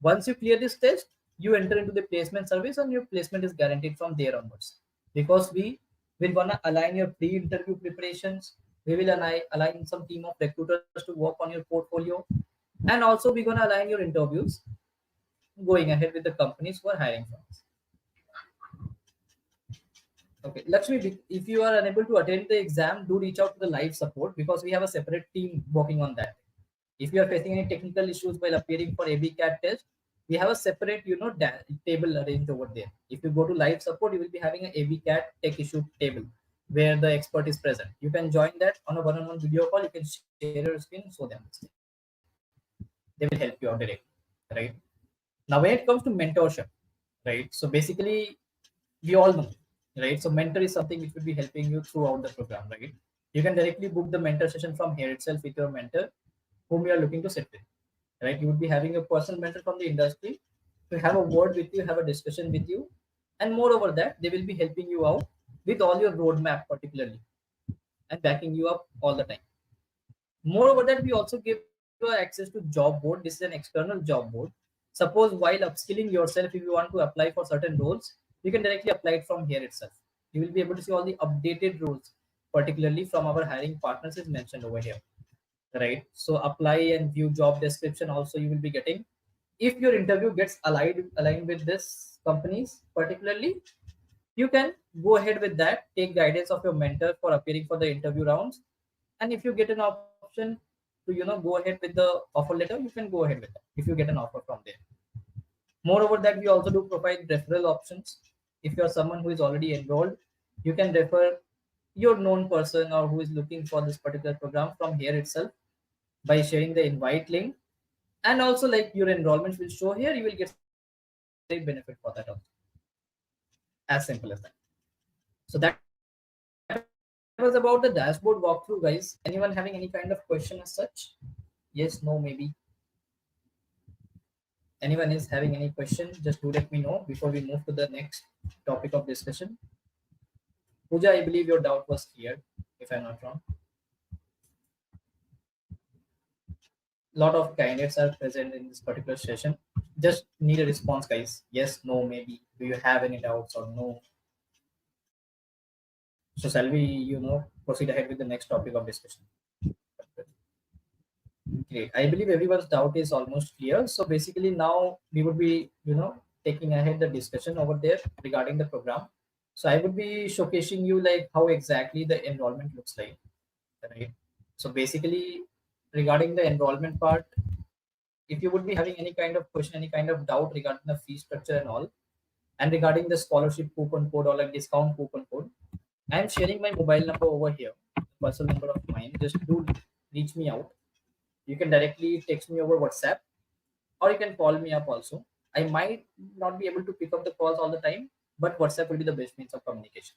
Once you clear this test, you enter into the placement service and your placement is guaranteed from there onwards. Because we will gonna align your pre-interview preparations. We will align some team of recruiters to work on your portfolio, and also we're gonna align your interviews going ahead with the companies who are hiring from us. Okay, Lakshmi, if you are unable to attend the exam, do reach out to the live support because we have a separate team working on that. If you are facing any technical issues while appearing for AB CAT test, we have a separate, table arranged over there. If you go to live support, you will be having an AB CAT tech issue table where the expert is present. You can join that on a one-on-one video call. You can share your screen and show them this thing. They will help you out directly, right? Now, when it comes to mentorship, right? So basically, we all know, right? So mentor is something which will be helping you throughout the program, right? You can directly book the mentor session from here itself with your mentor whom you are looking to sit with, right? You would be having a personal mentor from the industry to have a word with you, have a discussion with you, and moreover that they will be helping you out with all your roadmap particularly and backing you up all the time. Moreover that we also give access to job board. This is an external job board. Suppose while upskilling yourself, if you want to apply for certain roles, you can directly apply it from here itself. You will be able to see all the updated roles, particularly from our hiring partners is mentioned over here, right? So apply and view job description also you will be getting. If your interview gets aligned with this companies particularly, you can go ahead with that, take guidance of your mentor for appearing for the interview rounds, and if you get an option to go ahead with the offer letter, you can go ahead with that if you get an offer from there. Moreover that we also do provide referral options. If you're someone who is already enrolled, you can refer your known person or who is looking for this particular program from here itself by sharing the invite link. And also like your enrollment will show here, you will get some direct benefit for that also. As simple as that. So that was about the dashboard walkthrough, guys. Anyone having any kind of question as such? Yes, no, maybe. Anyone is having any question, just do let me know before we move to the next topic of discussion. Pooja, I believe your doubt was cleared, if I'm not wrong. Lot of candidates are present in this particular session. Just need a response, guys. Yes, no, maybe. Do you have any doubts or no? So shall we, proceed ahead with the next topic of discussion? Great. I believe everyone's doubt is almost clear. So basically now we would be, taking ahead the discussion over there regarding the program. So I would be showcasing you like how exactly the enrollment looks like, right? So basically regarding the enrollment part, if you would be having any kind of question, any kind of doubt regarding the fee structure and all, and regarding the scholarship coupon code or like discount coupon code, I am sharing my mobile number over here, personal number of mine. Just do reach me out. You can directly text me over WhatsApp or you can call me up also. I might not be able to pick up the calls all the time, but WhatsApp will be the best means of communication.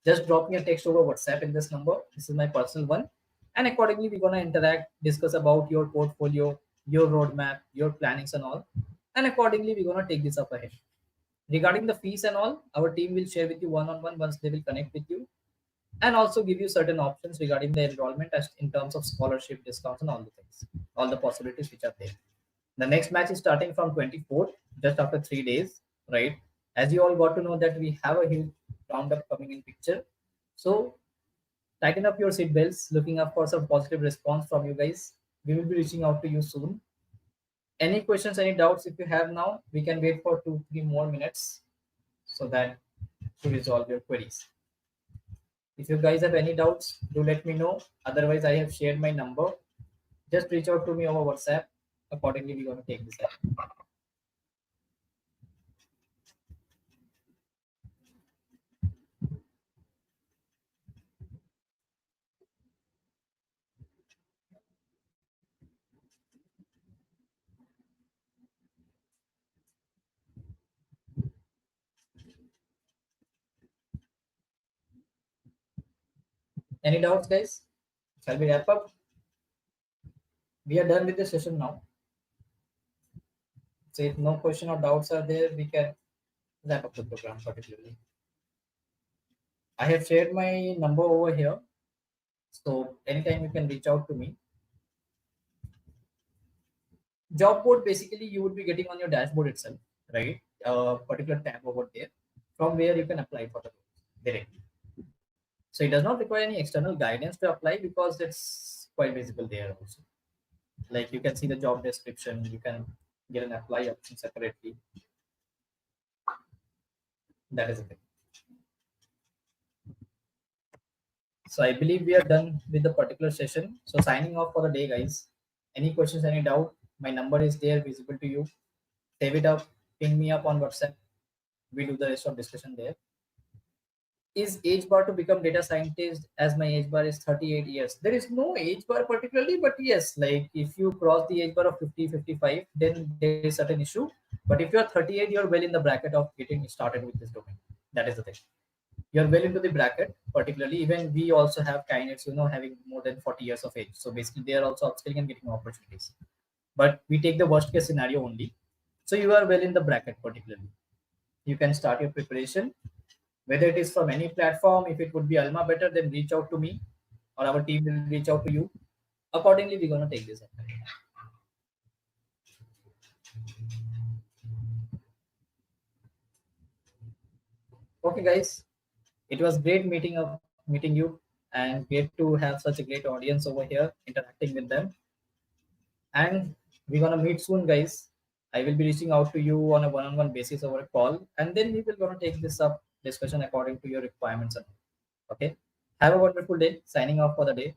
Just drop me a text over WhatsApp in this number. This is my personal one. And accordingly, we're going to interact, discuss about your portfolio, your roadmap, your plannings and all. And accordingly, we're going to take this up ahead. Regarding the fees and all, our team will share with you one-on-one once they will connect with you and also give you certain options regarding the enrollment as in terms of scholarship discounts and all the things, all the possibilities which are there. The next match is starting from 24th, just after 3 days, right? As you all got to know that we have a huge roundup coming in picture. So tighten up your seat belts, looking up for some positive response from you guys. We will be reaching out to you soon. Any questions, any doubts if you have now, we can wait for 2-3 more minutes so that to resolve your queries. If you guys have any doubts, do let me know. Otherwise, I have shared my number. Just reach out to me over WhatsApp. Accordingly, we're going to take this app. Any doubts, guys? Shall we wrap up? We are done with the session now. So if no question or doubts are there, we can wrap up the program particularly. I have shared my number over here. So anytime you can reach out to me. Job board, basically you would be getting on your dashboard itself, right? A particular tab over there from where you can apply for the directly. So it does not require any external guidance to apply because it's quite visible there also. Like you can see the job description, you can get an apply option separately. That is the thing. So I believe we are done with the particular session. So signing off for the day, guys. Any questions, any doubt? My number is there, visible to you. Save it up, ping me up on WhatsApp. We do the rest of discussion there. Is age bar to become data scientist, as my age bar is 38 years? There is no age bar particularly, but yes, like if you cross the age bar of 50, 55, then there is certain issue. But if you're 38, you're well in the bracket of getting started with this domain. That is the thing. You're well into the bracket, particularly. Even we also have candidates, having more than 40 years of age. So basically, they are also upskilling and getting opportunities. But we take the worst case scenario only. So you are well in the bracket, particularly. You can start your preparation, whether it is from any platform. If it would be AlmaBetter, then reach out to me or our team will reach out to you. Accordingly, we're going to take this. Okay, guys. It was great meeting you, and great to have such a great audience over here interacting with them. And we're gonna meet soon, guys. I will be reaching out to you on a one-on-one basis over a call, and then we will gonna take this up discussion according to your requirements. Okay. Have a wonderful day. Signing off for the day.